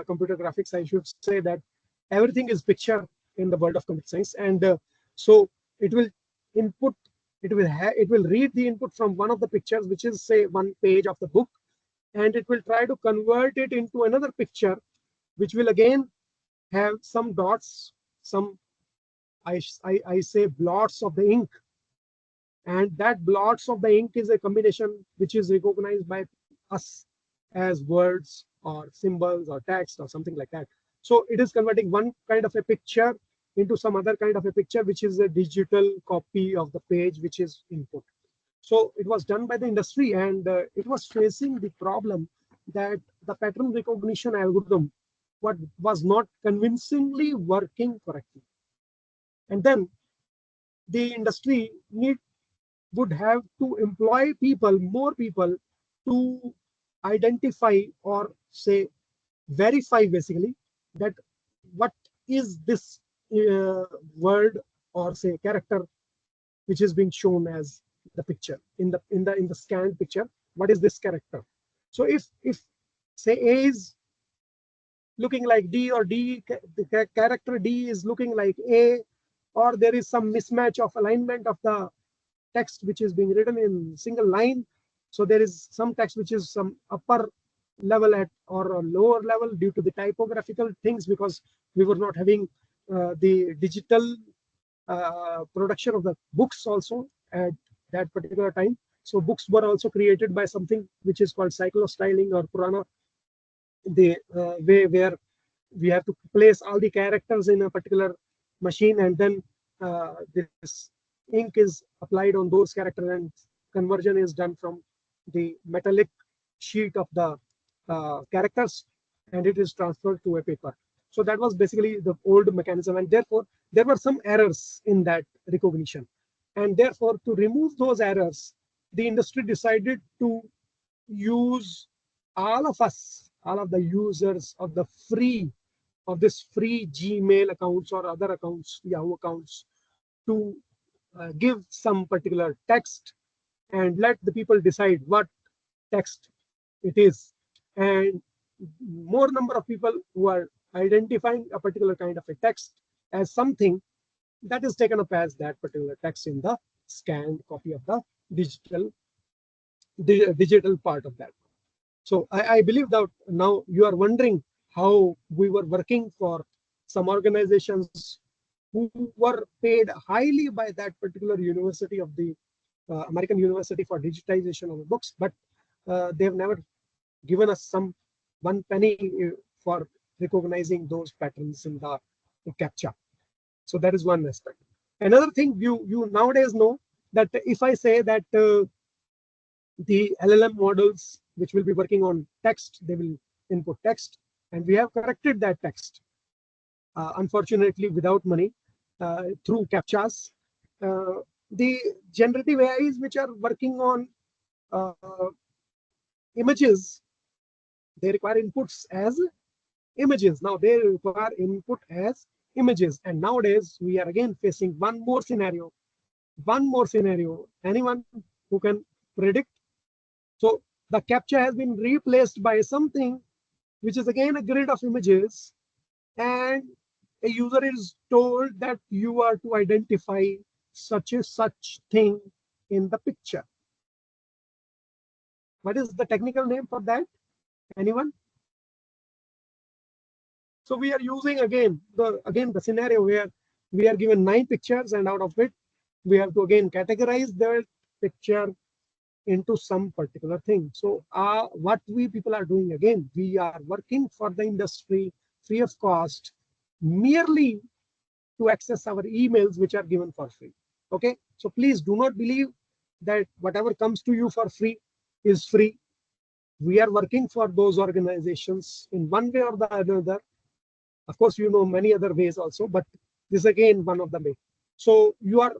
computer graphics, I should say that everything is picture in the world of computer science. And so it will input, it will read the input from one of the pictures, which is say one page of the book, and it will try to convert it into another picture, which will again have some dots, some I say blots of the ink, and that blots of the ink is a combination which is recognized by us as words or symbols or text or something like that. So it is converting one kind of a picture into some other kind of a picture, which is a digital copy of the page which is input. So it was done by the industry, and it was facing the problem that the pattern recognition algorithm what was not convincingly working correctly. And then the industry would have to employ people, more people, to identify or say verify basically that what is this word or say character which is being shown as the picture in the scanned picture. What is this character? So if say A is looking like D, or the character D is looking like A, or there is some mismatch of alignment of the text which is being written in single line. So there is some text which is some upper level at or a lower level due to the typographical things, because we were not having the digital production of the books also at that particular time. So books were also created by something which is called cyclostyling or Purana, the way where we have to place all the characters in a particular machine, and then this ink is applied on those characters, and conversion is done from the metallic sheet of the characters, and it is transferred to a paper. So that was basically the old mechanism, and therefore there were some errors in that recognition. And therefore, to remove those errors, the industry decided to use all of us, all of the users of the free of this free Gmail accounts or other accounts, Yahoo accounts, to give some particular text and let the people decide what text it is. And more number of people who are identifying a particular kind of a text as something that is taken up as that particular text in the scanned copy of the digital part of that. So I believe that now you are wondering how we were working for some organizations who were paid highly by that particular university of the American University for digitization of the books, but they have never given us some one penny for recognizing those patterns in the captcha. So that is one aspect. Another thing you nowadays know that if I say that the LLM models which will be working on text, they will input text, and we have corrected that text, unfortunately without money, through captchas. The generative AIs which are working on uh, images, they require inputs as images. Now they require input as images, and nowadays we are again facing one more scenario. Anyone who can predict? So the captcha has been replaced by something which is again a grid of images, and a user is told that you are to identify such thing in the picture. What is the technical name for that? Anyone? So we are using again the scenario where we are given 9 pictures, and out of it, we have to again categorize the picture into some particular thing. So what we people are doing, again, we are working for the industry free of cost, merely to access our emails which are given for free. Okay, so please do not believe that whatever comes to you for free is free. We are working for those organizations in one way or the other. Of course, you know many other ways also, but this is again one of the way. So you are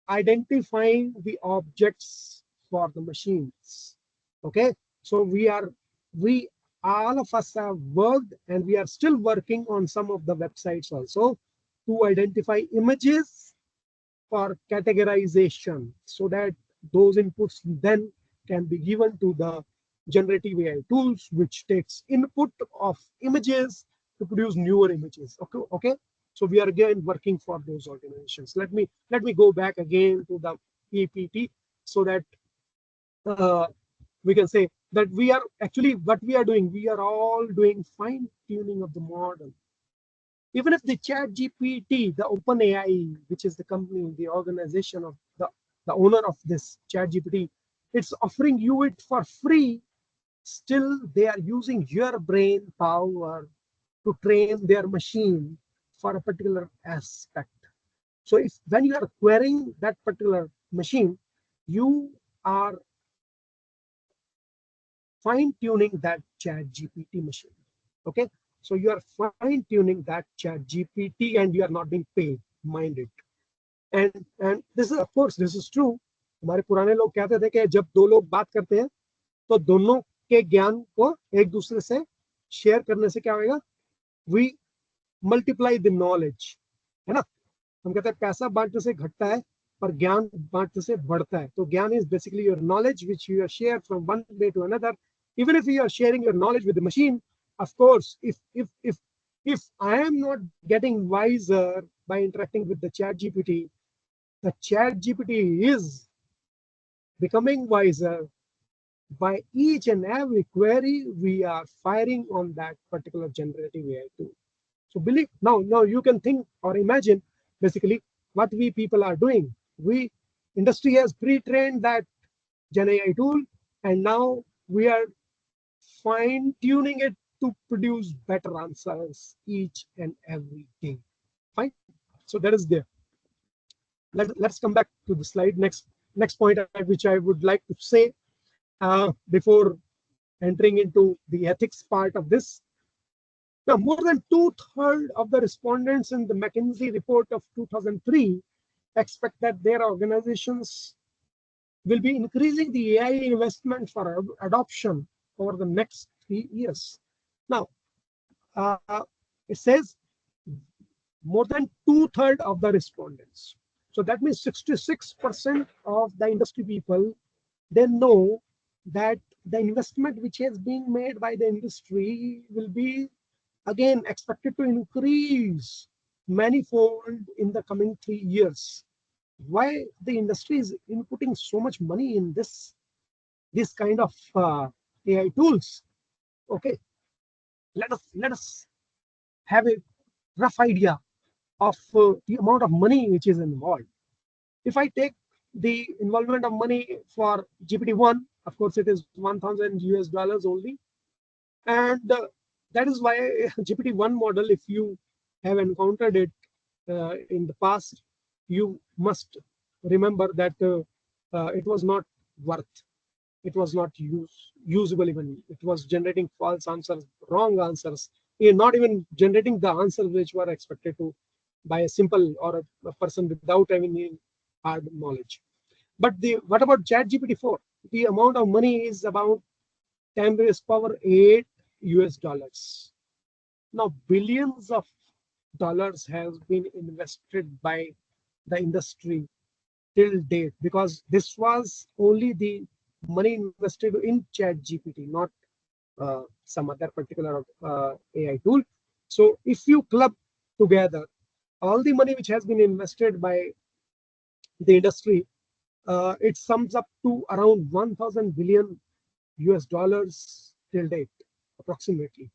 identifying the objects for the machines. Okay, so we all of us have worked, and we are still working on some of the websites also to identify images for categorization, so that those inputs then can be given to the generative AI tools, which takes input of images to produce newer images. Okay, okay. So we are again working for those organizations. Let me go back again to the PPT, so that uh, we can say that we are actually, what we are doing, we are all doing fine tuning of the model. Even if the chat GPT, the OpenAI, which is the company, the organization of the owner of this chat GPT, it's offering you it for free, still they are using your brain power to train their machine for a particular aspect. So if when you are querying that particular machine, you are fine tuning that chat GPT machine. Okay, so you are fine tuning that chat GPT, and you are not being paid, mind it. And this is, of course, this is true. हमारे पुराने लोग कहते थे कि जब दो लोग बात करते हैं तो दोनों के ज्ञान को एक दूसरे से शेयर करने से क्या होगा, वी मल्टीप्लाई द नॉलेज, है ना। हम कहते हैं पैसा बांटने से घटता है, पर ज्ञान बांटने से बढ़ता है। तो ज्ञान is basically your knowledge which you are share from one way to another. Even if you are sharing your knowledge with the machine, of course, if I am not getting wiser by interacting with the chat GPT, the chat GPT is becoming wiser by each and every query we are firing on that particular generative AI tool. So believe now you can think or imagine basically what we people are doing. We industry has pre-trained that Gen AI tool, and now we are fine tuning it to produce better answers each and every day. Fine. So that is there. Let's come back to the slide. Next point which I would like to say before entering into the ethics part of this. Now, more than two-thirds of the respondents in the McKinsey report of 2003 expect that their organizations will be increasing the AI investment for adoption over the next 3 years. Now, it says more than two-thirds of the respondents. So that means 66% of the industry people, they know that the investment which has been made by the industry will be again expected to increase manifold in the coming 3 years. Why the industry is inputting so much money in this kind of AI tools? Okay, let us have a rough idea of the amount of money which is involved. If I take the involvement of money for GPT-1, of course it is 1,000 US dollars only. And that is why GPT-1 model, if you have encountered it in the past, you must remember that it was not worth, it was not usable even. It was generating false answers, wrong answers, not even generating the answers which were expected to by a simple or a person without any hard knowledge. But what about ChatGPT-4? The amount of money is about 10 raised power 8 US dollars. Now, billions of dollars has been invested by the industry till date, because this was only the money invested in ChatGPT, not some other particular AI tool. So if you club together all the money which has been invested by the industry, it sums up to around 1,000 billion US dollars till date, approximately.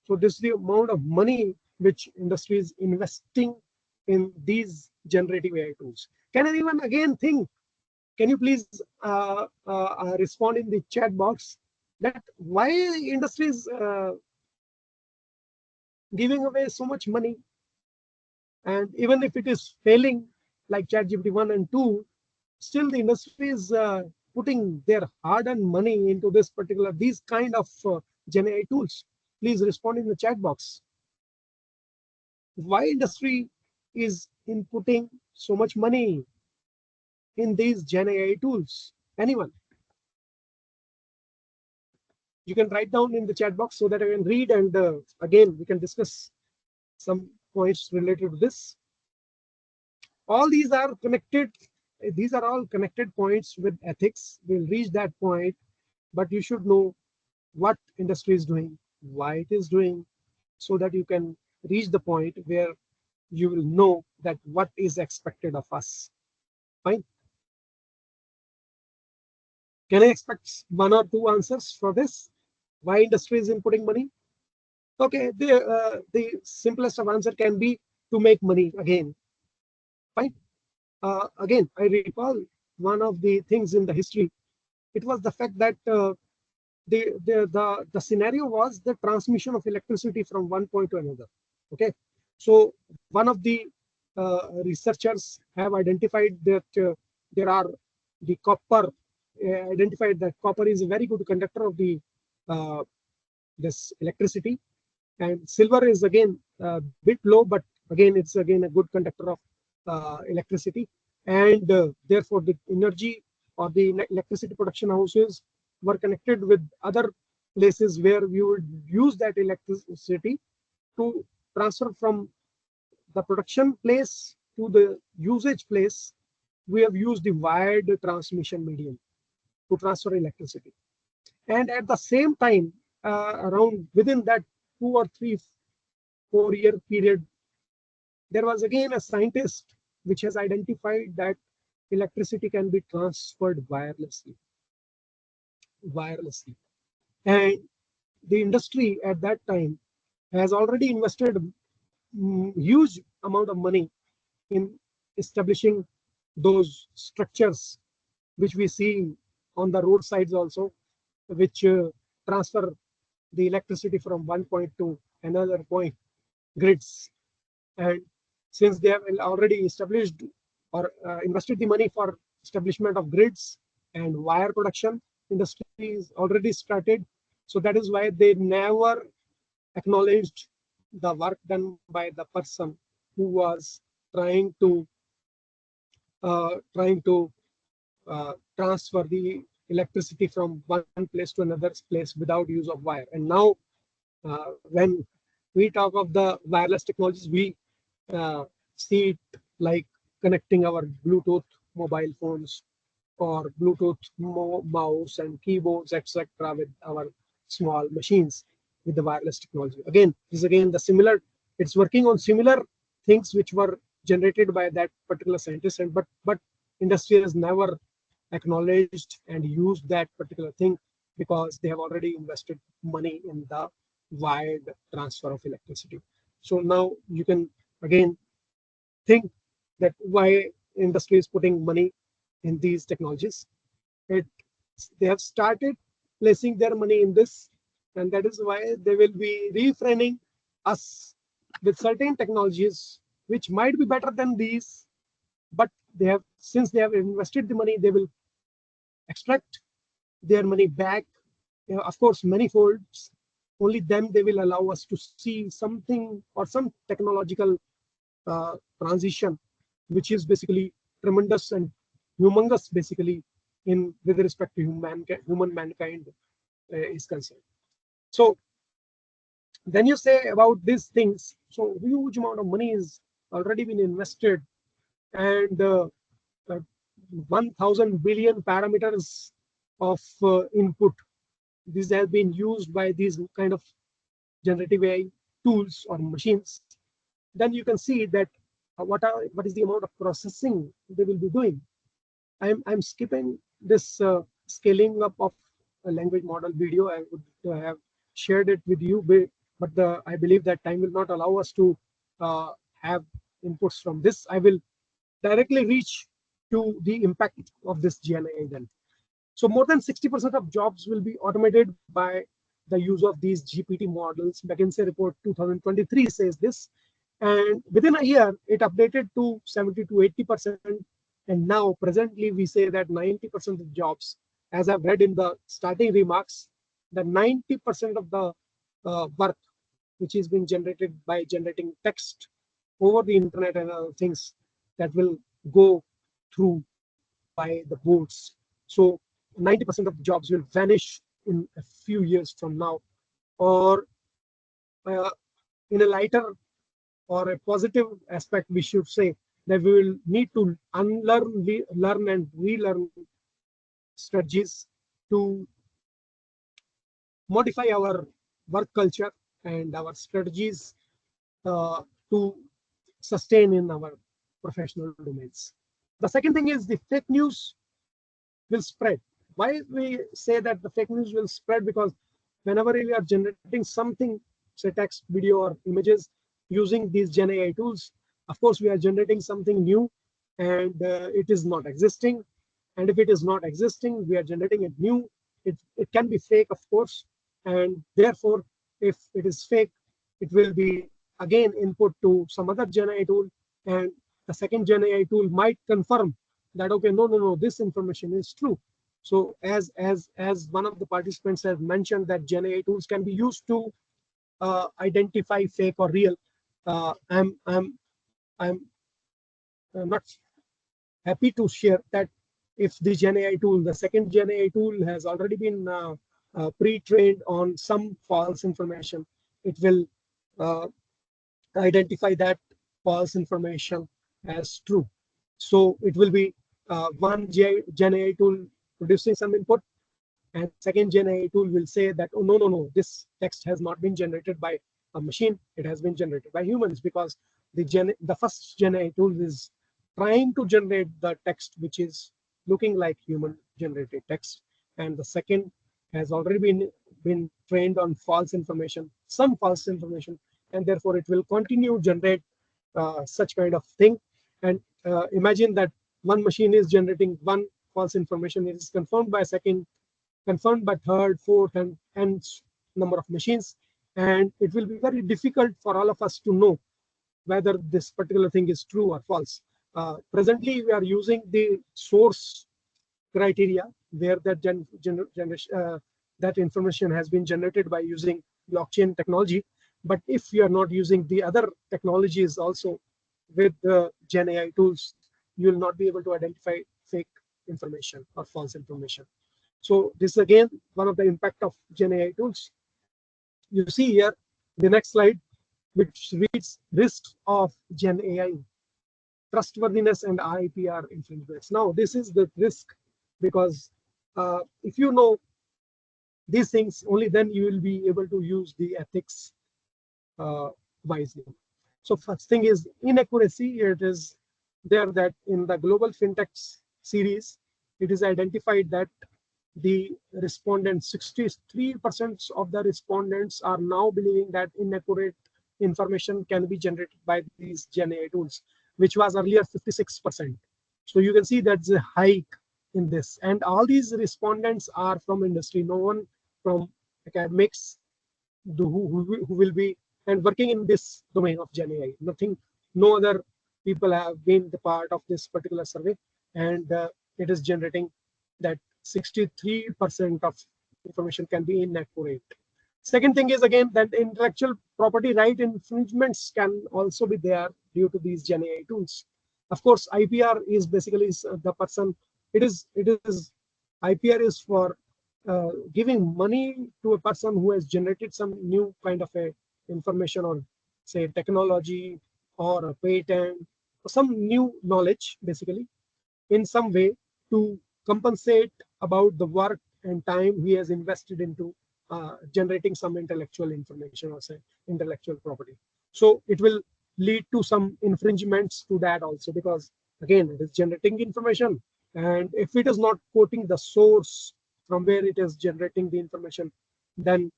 So this is the amount of money which industry is investing in these generative AI tools? Can anyone again think? Can you please respond in the chat box that why industry is giving away so much money, and even if it is failing like ChatGPT 1 and 2, still the industry is putting their hard-earned money into these kind of Gen AI tools. Please respond in the chat box. Why industry is inputting so much money in these Gen AI tools? Anyone? You can write down in the chat box so that I can read, and again we can discuss some points related to this. All these are connected. These are all connected points with ethics. We'll reach that point, but you should know what industry is doing, why it is doing, so that you can reach the point where you will know that what is expected of us. Fine. Can I expect one or two answers for this? Why industry is inputting money? Okay, the simplest of answer can be to make money again. Fine. Again, I recall one of the things in the history. It was the fact that the scenario was the transmission of electricity from one point to another. Okay, so one of the researchers have identified that there are the copper identified that copper is a very good conductor of the uh, this electricity, and silver is again a bit low, but again it's again a good conductor of electricity, and therefore the energy or the electricity production houses were connected with other places where we would use that electricity to transfer from the production place to the usage place. We have used the wired transmission medium to transfer electricity, and at the same time around within that 2 or 3 4 year period, there was again a scientist which has identified that electricity can be transferred wirelessly. And the industry at that time has already invested huge amount of money in establishing those structures which we see on the roadsides also, which transfer the electricity from one point to another point, grids. And since they have already established or invested the money for establishment of grids and wire production, industry is already started. So that is why they never acknowledged the work done by the person who was trying to transfer the electricity from one place to another place without use of wire. And now, when we talk of the wireless technologies, we see it like connecting our Bluetooth mobile phones or Bluetooth mouse and keyboards, etc., with our small machines with the wireless technology. Again, this is again the similar. It's working on similar things which were generated by that particular scientist, and but industry has never acknowledged and used that particular thing because they have already invested money in the wired transfer of electricity. So now you can again think that why industry is putting money in these technologies. It, they have started placing their money in this, and that is why they will be refraining us with certain technologies which might be better than these, but they have, since they have invested the money, they will extract their money back, of course, many folds. Only then they will allow us to see something or some technological transition, which is basically tremendous and humongous, basically, in with respect to human mankind is concerned. So then you say about these things. So huge amount of money is already been invested, and uh, 1,000 billion parameters of input. These have been used by these kind of generative AI tools or machines. Then you can see that what is the amount of processing they will be doing. I'm skipping this scaling up of a language model video. I would have shared it with you, but I believe that time will not allow us to have inputs from this, I will directly reach to the impact of this GenAI then. So more than 60% of jobs will be automated by the use of these GPT models. McKinsey report 2023 says this. And within a year, it updated to 70 to 80%. And now presently we say that 90% of jobs, as I've read in the starting remarks, that 90% of the work which is being generated by generating text over the internet and other things, that will go through by the boards. So 90% of jobs will vanish in a few years from now. Or uh, in a lighter or a positive aspect, we should say that we will need to unlearn, learn and relearn strategies to modify our work culture and our strategies uh, to sustain in our professional domains. The second thing is the fake news will spread. Why we say that the fake news will spread? Because whenever we are generating something, say text, video, or images using these Gen AI tools, of course, we are generating something new and it is not existing. And if it is not existing, we are generating it new. It can be fake, of course. And therefore, if it is fake, it will be again input to some other Gen AI tool. And the second Gen AI tool might confirm that, okay, no, this information is true. So as one of the participants has mentioned, that Gen AI tools can be used to identify fake or real. I'm not happy to share that if the Gen AI tool, the second Gen AI tool, has already been pre-trained on some false information, it will uh, identify that false information as true. So it will be one Gen AI tool producing some input, and second Gen AI tool will say that, oh, no, this text has not been generated by a machine, it has been generated by humans, because the first Gen AI tool is trying to generate the text which is looking like human generated text, and the second has already been trained on false information, some false information, and therefore it will continue generate such kind of thing. And imagine that one machine is generating one false information, it is confirmed by second, confirmed by third, fourth, and number of machines, and it will be very difficult for all of us to know whether this particular thing is true or false. Presently, we are using the source criteria where that information has been generated by using blockchain technology. But if you are not using the other technologies also with the Gen AI tools, you will not be able to identify fake information or false information. So this is again one of the impact of Gen AI tools. You see here the next slide, which reads risks of Gen AI, trustworthiness and IPR infringements. Now this is the risk, because if you know these things, only then you will be able to use the ethics uh, wisely. So first thing is inaccuracy. It is there that in the global fintechs series, it is identified that the respondents, 63% of the respondents are now believing that inaccurate information can be generated by these Gen AI tools, which was earlier 56%. So you can see that's a hike in this. And all these respondents are from industry, no one from academics who will be and working in this domain of Gen AI. Nothing, no other people have been the part of this particular survey, and it is generating that 63% of information can be inaccurate. Second thing is again that intellectual property right infringements can also be there due to these Gen AI tools. Of course, IPR is basically the person. It is IPR is for giving money to a person who has generated some new kind of a information, or say technology or a patent or some new knowledge, basically in some way, to compensate about the work and time he has invested into generating some intellectual information or say intellectual property. So it will lead to some infringements to that also, because again it is generating information, and if it is not quoting the source from where it is generating the information, then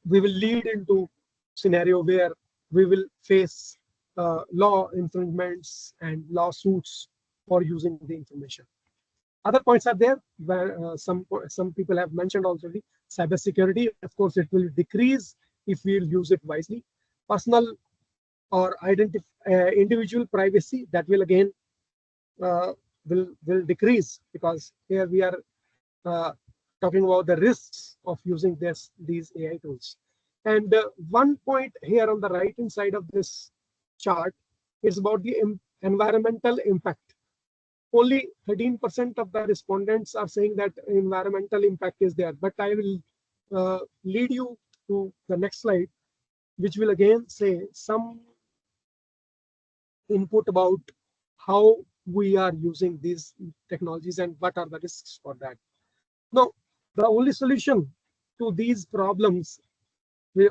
we will lead into scenario where we will face law infringements and lawsuits for using the information. Other points are there where some people have mentioned already. Cybersecurity, of course, it will decrease if we use it wisely. Personal or individual privacy, that will again uh, will decrease, because here we are uh, talking about the risks of using these AI tools. And one point here on the right hand side of this chart is about the environmental impact. Only 13% of the respondents are saying that environmental impact is there. But I will lead you to the next slide, which will again say some input about how we are using these technologies and what are the risks for that. Now, the only solution to these problems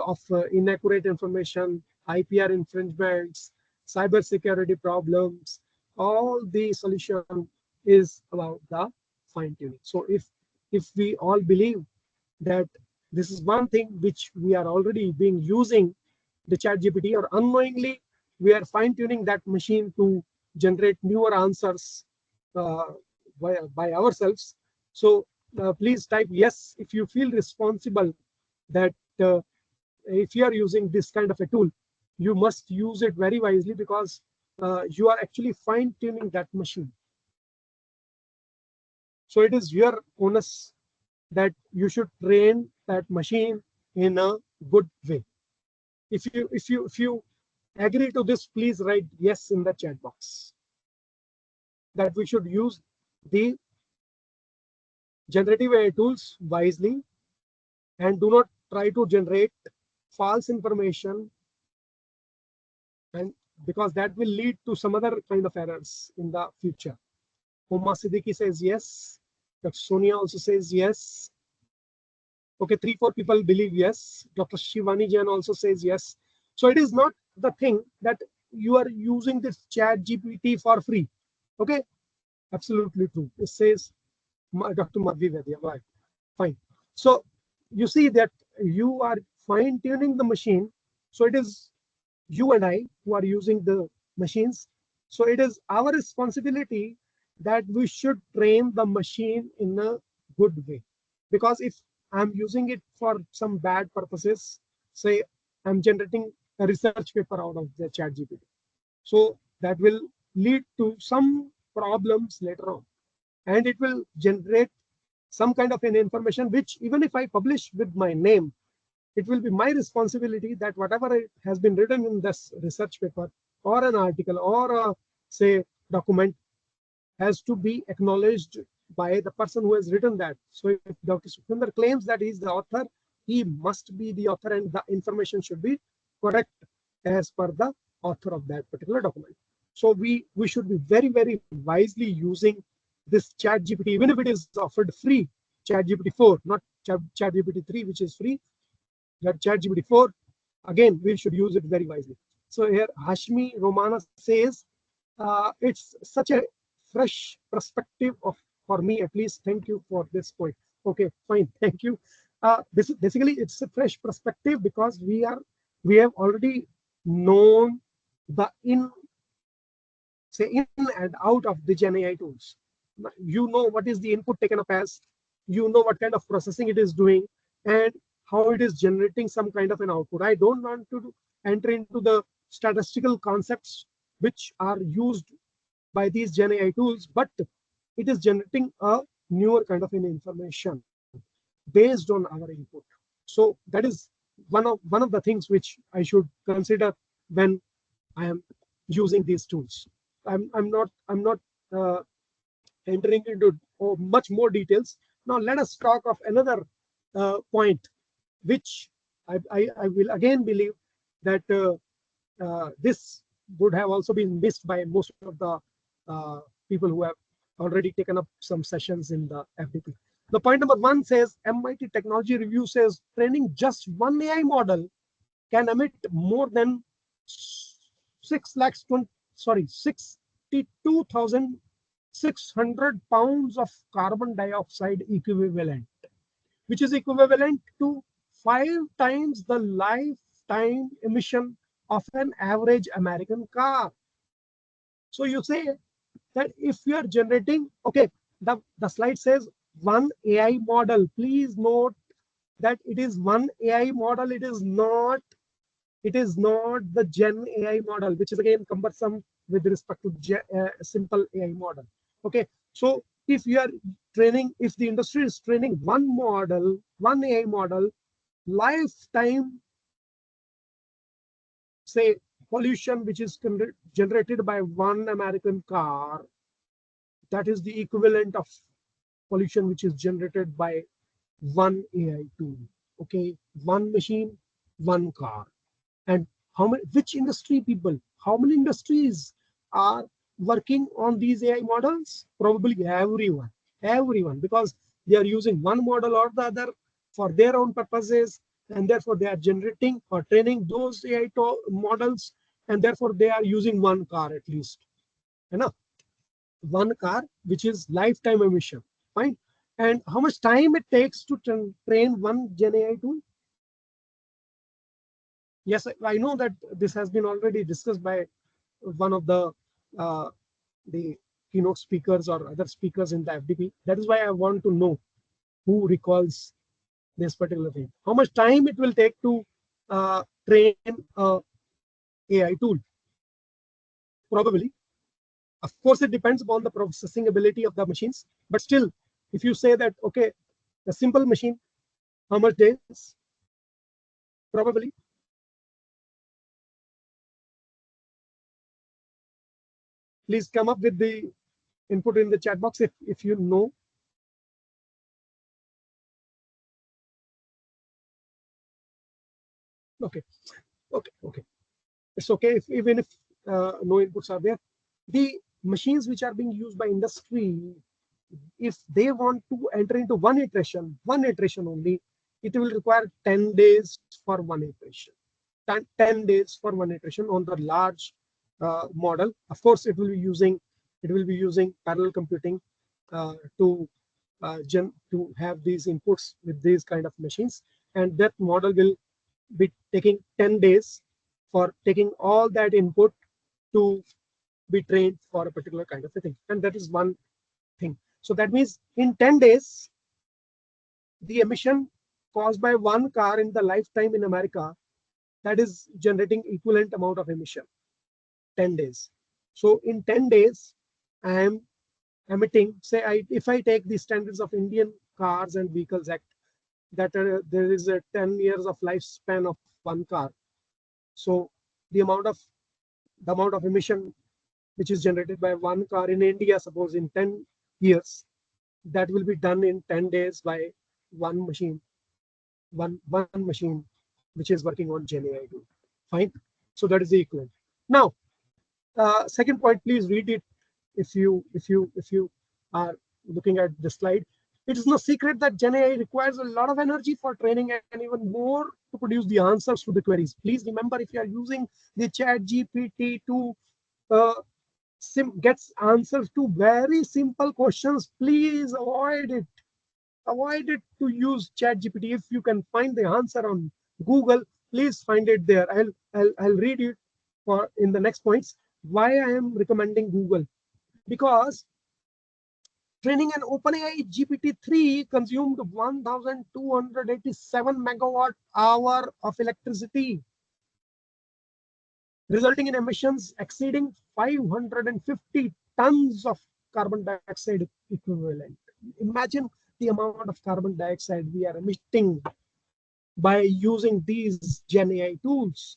of inaccurate information, IPR infringements, cybersecurity problems, all the solution is about the fine tuning. So if we all believe that this is one thing which we are already being using the chat GPT, or unknowingly we are fine tuning that machine to generate newer answers uh, by ourselves. So please type yes if you feel responsible that if you are using this kind of a tool, you must use it very wisely, because you are actually fine tuning that machine. So it is your onus that you should train that machine in a good way. If you agree to this, please write yes in the chat box, that we should use the generative AI tools wisely and do not try to generate false information, and because that will lead to some other kind of errors in the future. Homa Siddiqui says yes. Dr. Sonia also says yes. Okay, 3-4 people believe yes. Dr. Shivani Jain also says yes. So it is not the thing that you are using this chat GPT for free. Okay, absolutely true. It says Dr. Madhvi Vaidya. Right. Fine. So you see that you are fine tuning the machine. So it is you and I who are using the machines. So it is our responsibility that we should train the machine in a good way. Because if I'm using it for some bad purposes, say I'm generating a research paper out of the chat GPT, so that will lead to some problems later on. And it will generate some kind of an information which, even if I publish with my name, it will be my responsibility that whatever has been written in this research paper or an article or a, say, document, has to be acknowledged by the person who has written that. So if Dr. Sukhwinder claims that he is the author, he must be the author, and the information should be correct as per the author of that particular document. So we should be very, very wisely using this chat GPT, even if it is offered free. Chat GPT 4, not chat GPT 3, which is free. That chat GPT 4, again, we should use it very wisely. So here Hashmi Romana says, it's such a fresh perspective of, for me at least. Thank you for this point. Okay, fine, thank you. Basically it's a fresh perspective because we have already known the in and out of the Gen AI tools. You know what is the input taken up as, you know what kind of processing it is doing, and how it is generating some kind of an output. I don't want to enter into the statistical concepts which are used by these Gen AI tools, but it is generating a newer kind of an information based on our input. So that is one of the things which I should consider when I am using these tools. I'm not uh, entering into much more details. Now let us talk of another point, which I will again believe that this would have also been missed by most of the people who have already taken up some sessions in the FDP. The point number 1 says MIT Technology Review says training just one AI model can emit more than 62,600 pounds of carbon dioxide equivalent, which is equivalent to 5 times the lifetime emission of an average American car. So you say that if you are generating, okay, the slide says one AI model. Please note that it is one AI model. It is not the Gen AI model, which is again cumbersome with respect to simple AI model. Okay, so if you are training, if the industry is training one model, one AI model, lifetime, say, pollution which is generated by one American car, that is the equivalent of pollution which is generated by one AI tool. Okay, one machine, one car. And how many, which industry people, how many industries are working on these AI models? Probably everyone, because they are using one model or the other for their own purposes, and therefore they are generating or training those AI models, and therefore they are using one car at least. Enough, one car, which is lifetime emission. Fine. And how much time it takes to train one Gen AI tool? Yes, I know that this has been already discussed by one of uh, the keynote speakers or other speakers in the FDP. That is why I want to know who recalls this particular thing. How much time it will take to train a AI tool? Probably. Of course, it depends upon the processing ability of the machines. But still, if you say that, okay, the simple machine, how much days? Probably. Please come up with the input in the chat box if you know. Okay, okay. It's okay if even if no inputs are there. The machines which are being used by industry, if they want to enter into one iteration only, it will require 10 days for one iteration. 10 days for one iteration on the large model. Of course, it will be using parallel computing to to have these inputs with these kind of machines, and that model will be taking 10 days for taking all that input to be trained for a particular kind of a thing. And that is one thing. So that means in 10 days, the emission caused by one car in the lifetime in America, that is generating equivalent amount of emission, 10 days. So in 10 days, I am emitting, say, if I take the standards of Indian Cars and Vehicles Act, that there is a 10 years of lifespan of one car. So the amount of emission which is generated by one car in India, suppose in 10 years, that will be done in 10 days by one machine, one machine which is working on Gen AI tool. Fine. So that is the equivalent. Now, second point, please read it if you are looking at the slide. It is no secret that Gen AI requires a lot of energy for training and even more to produce the answers to the queries. Please remember, if you are using the chat GPT to uh, gets answers to very simple questions, please avoid it to use chat GPT. If you can find the answer on Google, please find it there. I'll read it for in the next points why I am recommending Google. Because training an OpenAI GPT-3 consumed 1,287 megawatt hour of electricity, resulting in emissions exceeding 550 tons of carbon dioxide equivalent. Imagine the amount of carbon dioxide we are emitting by using these Gen AI tools.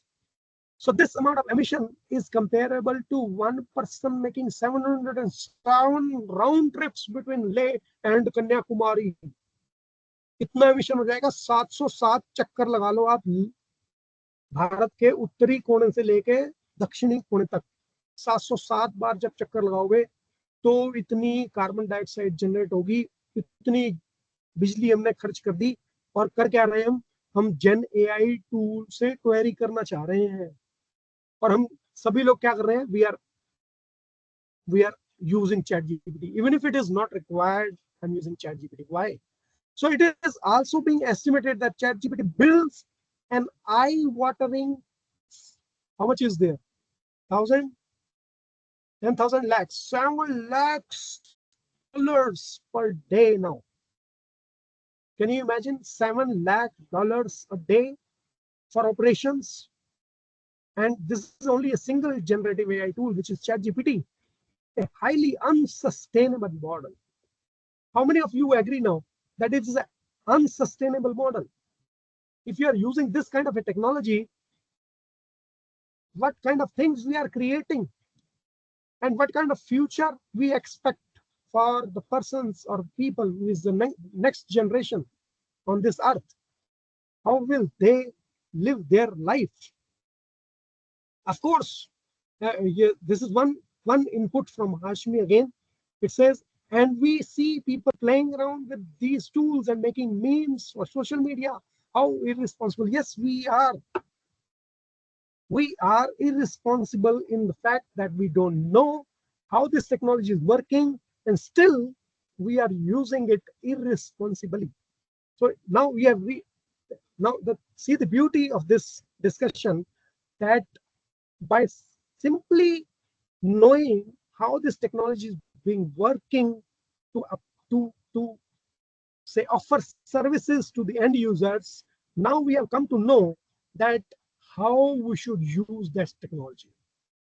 So this amount of emission is comparable to one person making 707 round trips between Leh and Kanyakumari. इतना emission हो जाएगा, 707 चक्कर लगा लो आप भारत के उत्तरी कोने से लेके दक्षिणी कोने तक, 707 बार जब चक्कर लगाओगे तो इतनी कार्बन डाइऑक्साइड जनरेट होगी, इतनी बिजली हमने खर्च कर दी। और कर क्या रहे हैं हम जेन एआई टूल से क्वेरी करना चाह रहे हैं, और हम सभी लोग क्या कर रहे हैं, we are using ChatGPT. Even if it is not required, I'm using ChatGPT. Why? So it is also being estimated that ChatGPT builds an eye-watering How much is there? 1,000, 10,000 lakhs, 7 lakhs dollars per day now. Can you imagine $7 lakh a day for operations? And this is only a single generative AI tool, which is ChatGPT, a highly unsustainable model. How many of you agree now that it is an unsustainable model? If you are using this kind of a technology, what kind of things we are creating and what kind of future we expect for the persons or people who is the next generation on this earth? How will they live their life? Of course, this is one input from Hashmi again. It says, and we see people playing around with these tools and making memes for social media. How irresponsible. Yes, we are. We are irresponsible in the fact that we don't know how this technology is working, and still we are using it irresponsibly. So now we have see the beauty of this discussion, that by simply knowing how this technology is being working to to say offer services to the end users, now we have come to know that how we should use this technology.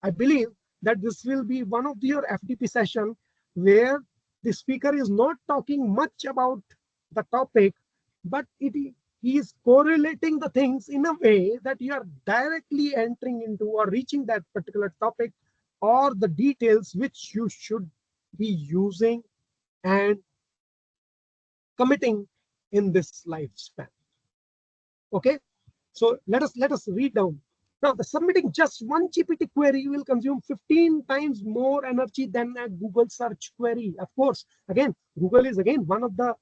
I believe that this will be one of your FDP session where the speaker is not talking much about the topic, but he is correlating the things in a way that you are directly entering into or reaching that particular topic or the details which you should be using and committing in this lifespan. Okay, so let us read down. Now, the submitting just one GPT query will consume 15 times more energy than a Google search query. Of course, again, Google is again one of the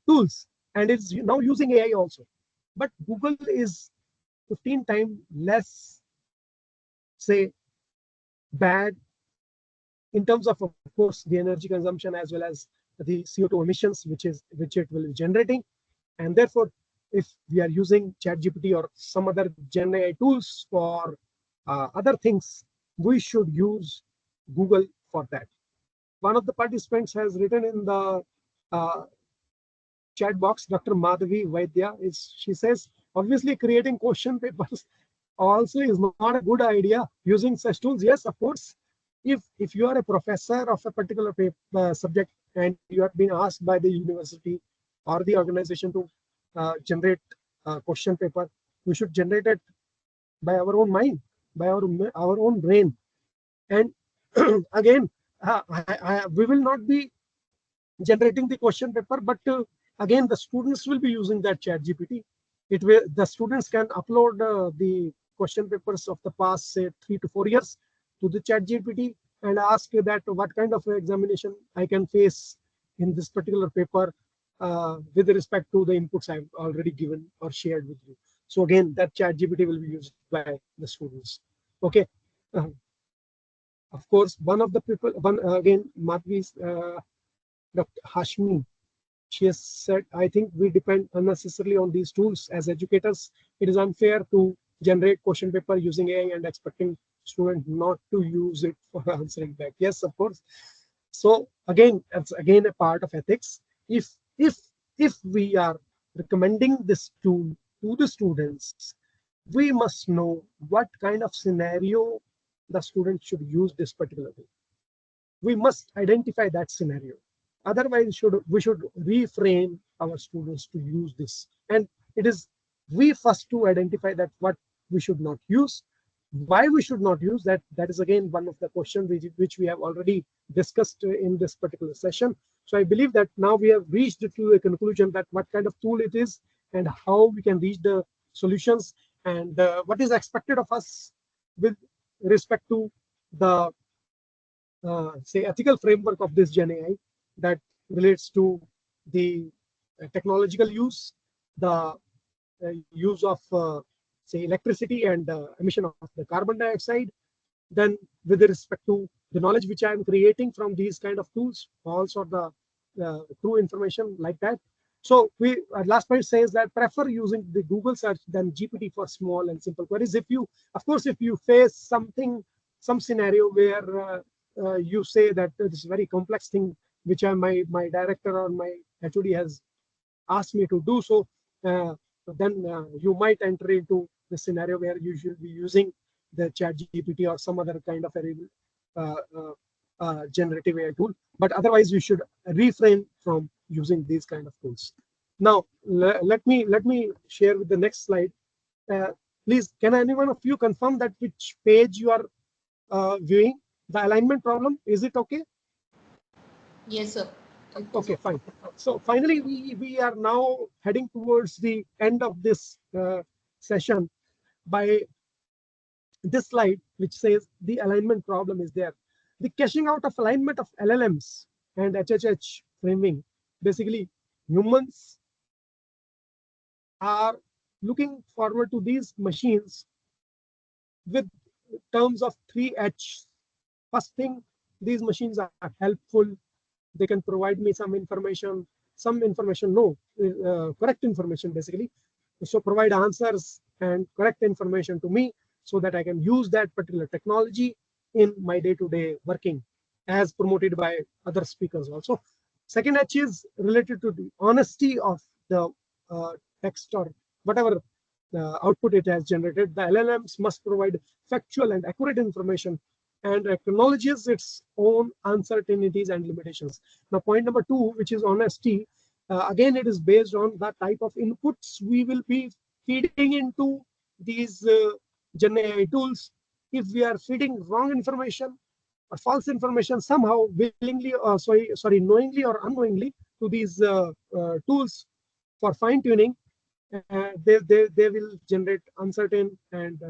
tools, and it's now using AI also. But Google is 15 times less, say, bad in terms of course, the energy consumption as well as the CO2 emissions, which it will be generating. And therefore, if we are using ChatGPT or some other Gen AI tools for other things, we should use Google for that. One of the participants has written in the uh, chat box, Dr. Madhavi Vaidya, she says, obviously creating question papers also is not a good idea using such tools. Yes, of course, if you are a professor of a particular subject and you have been asked by the university or the organization to generate a question paper, we should generate it by our own mind, by our own brain. And again, we will not be generating the question paper, but again, the students will be using that chat GPT. The students can upload the question papers of the past, say, 3 to 4 years to the chat GPT and ask that what kind of examination I can face in this particular paper with respect to the inputs I've already given or shared with you. So again, that chat GPT will be used by the students. Okay. Of course, one of the people, again, Madhvi's Dr. Hashmi, she has said, I think we depend unnecessarily on these tools as educators. It is unfair to generate question paper using AI and expecting students not to use it for answering back. Yes, of course. So again, it's again a part of ethics. If we are recommending this tool to the students, we must know what kind of scenario the student should use this particular tool. We must identify that scenario. Otherwise, we should reframe our students to use this. And it is we first to identify that what we should not use, why we should not use that. That is again one of the questions which we have already discussed in this particular session. So I believe that now we have reached to a conclusion that what kind of tool it is and how we can reach the solutions and what is expected of us with respect to the say ethical framework of this Gen AI that relates to the technological use, the use of say electricity and emission of the carbon dioxide. Then with respect to the knowledge which I am creating from these kind of tools, also the true information like that. So we last point says that prefer using the Google search than GPT for small and simple queries. If you, of course, if you face something, some scenario where you say that this very complex thing which my director or my HOD has asked me to do so, then you might enter into the scenario where you should be using the chat GPT or some other kind of a uh, uh, generative AI tool. But otherwise, you should refrain from using these kind of tools. Now, let me share with the next slide. Uh, Please, can anyone of you confirm that which page you are viewing? The alignment problem, is it okay? Yes, sir. It is Okay, okay. fine. So finally, we are now heading towards the end of this session by this slide, which says the alignment problem is there. The caching out of alignment of LLMs and HHH framing. Basically, humans are looking forward to these machines with terms of 3H. First thing, these machines are helpful. They can provide me some information, no, correct information basically. So provide answers and correct information to me so that I can use that particular technology in my day-to-day working, as promoted by other speakers also. Second H is related to the honesty of the uh, text or whatever output it has generated. The LLMs must provide factual and accurate information and acknowledges its own uncertainties and limitations. Now, point number two, which is honesty, again, it is based on the type of inputs we will be feeding into these Gen AI tools. If we are feeding wrong information or false information somehow willingly, knowingly or unknowingly to these tools for fine tuning, they will generate uncertain and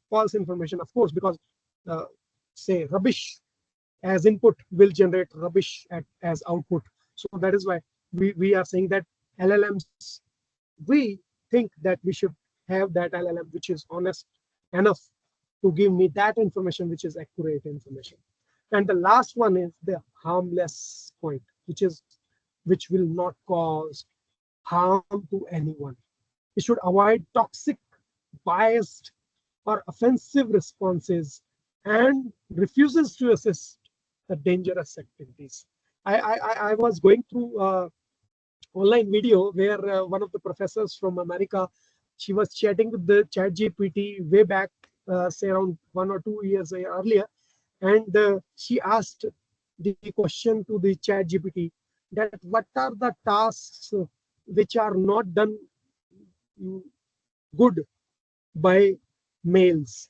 false information, of course, because uh, say rubbish as input will generate rubbish as output. So that is why we are saying that LLMs, we think that we should have that LLM which is honest enough to give me that information which is accurate information. And the last one is the harmless point, which will not cause harm to anyone. It should avoid toxic, biased, or offensive responses and refuses to assist the dangerous activities. I was going through online video where one of the professors from America, she was chatting with the chat GPT way back, say around 1 or 2 years earlier. And she asked the question to the chat GPT that what are the tasks which are not done mm, good by males,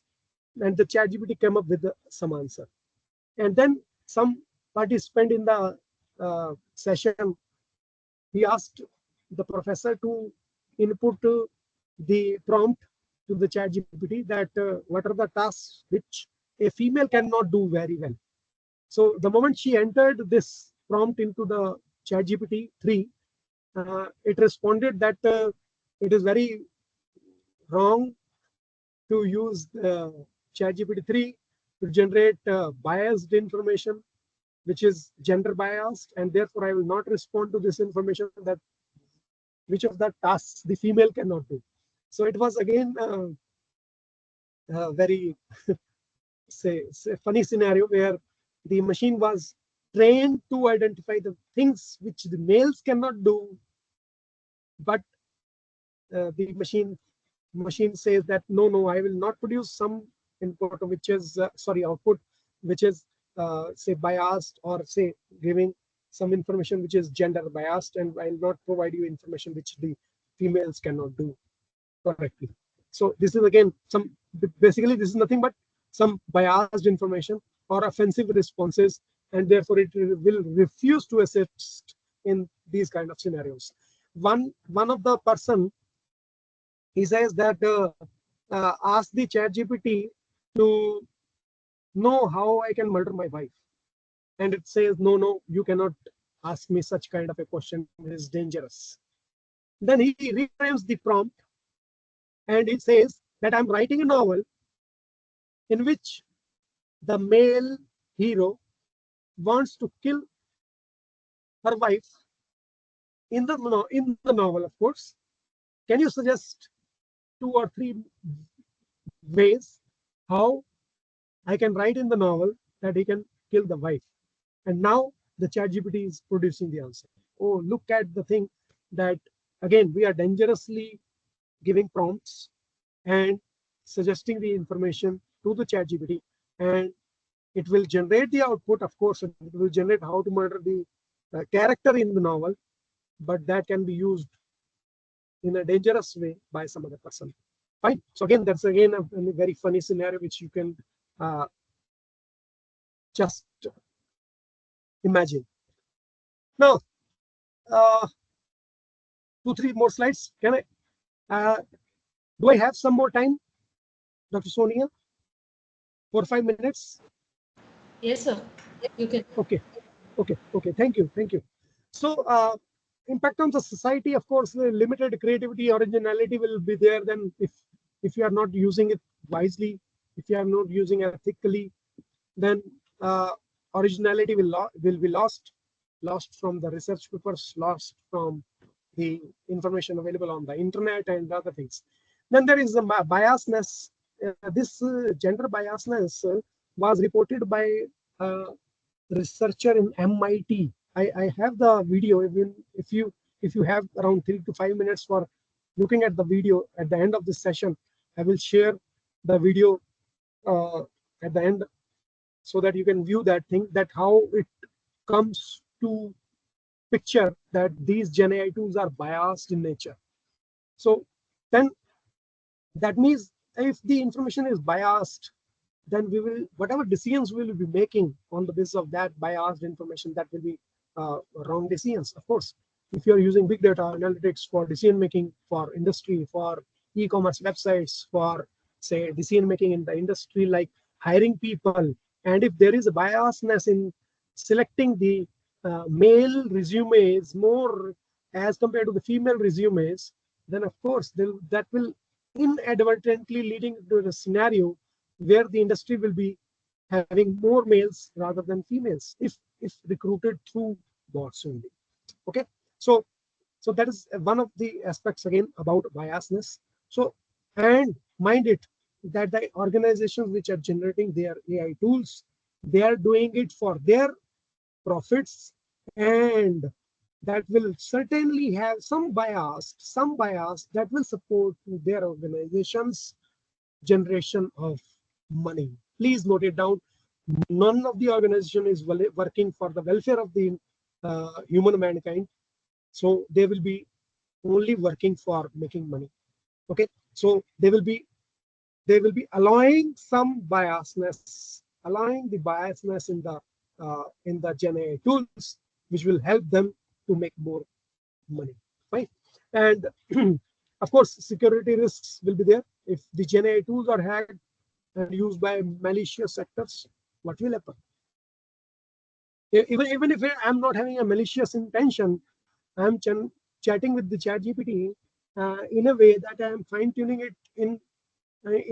and the chat GPT came up with some answer. And then some participant in the session, he asked the professor to input the prompt to the chat GPT that what are the tasks which a female cannot do very well. So the moment she entered this prompt into the chat GPT 3, it responded that it is very wrong to use ChatGPT 3 to generate biased information, which is gender biased, and therefore I will not respond to this information that which of the tasks the female cannot do. So it was again a very say funny scenario where the machine was trained to identify the things which the males cannot do, but the machine says that no, I will not produce some input which is output which is say biased, or say giving some information which is gender biased, and I will not provide you information which the females cannot do correctly. So this is again basically this is nothing but some biased information or offensive responses, and therefore it will refuse to assist in these kind of scenarios. One of the person, he says that ask the chat GPT to know how I can murder my wife. And it says, no, you cannot ask me such kind of a question. It is dangerous. Then he reframes the prompt and it says that I'm writing a novel in which the male hero wants to kill her wife in the novel, of course, can you suggest 2 or 3 ways how I can write in the novel that he can kill the wife? And now the ChatGPT is producing the answer. Oh, look at the thing that again we are dangerously giving prompts and suggesting the information to the ChatGPT, and it will generate the output. Of course, it will generate how to murder the character in the novel, but that can be used in a dangerous way by some other person. Fine. So again, that's again a very funny scenario which you can uh, just imagine. Now, uh, 2, 3 more slides. Can I? Do I have some more time, Dr. Sonia? 4 or 5 minutes? Yes, sir. You can. Okay. Okay. Thank you. So, impact on the society, of course, the limited creativity, originality will be there. Then, if you are not using it wisely, if you are not using ethically, then originality will be lost from the research papers, lost from the information available on the internet and other things. Then there is a biasness. This gender biasness was reported by a researcher in MIT. I have the video. Even if you have around 3 to 5 minutes for looking at the video at the end of this session, I will share the video at the end so that you can view that thing, that how it comes to picture that these Gen AI tools are biased in nature. So then that means if the information is biased, then we will, whatever decisions we will be making on the basis of that biased information, that will be wrong decisions. Of course, if you're using big data analytics for decision making, for industry, for e-commerce websites, for say decision making in the industry like hiring people, and if there is a biasness in selecting the male resumes more as compared to the female resumes, then of course that will inadvertently leading to a scenario where the industry will be having more males rather than females if recruited through bots only. Okay, so that is one of the aspects again about biasness. So, and mind it that the organizations which are generating their AI tools, they are doing it for their profits, and that will certainly have some bias that will support their organizations generation of money. Please note it down. None of the organization is working for the welfare of the human mankind. So they will be only working for making money. Okay. So they will be allowing some biasness, allowing the biasness in the Gen AI tools, which will help them to make more money. Right. And of course, security risks will be there. If the Gen AI tools are hacked and used by malicious actors, what will happen? Even if I'm not having a malicious intention, I'm chatting with the chat GPT in a way that I'm fine tuning it in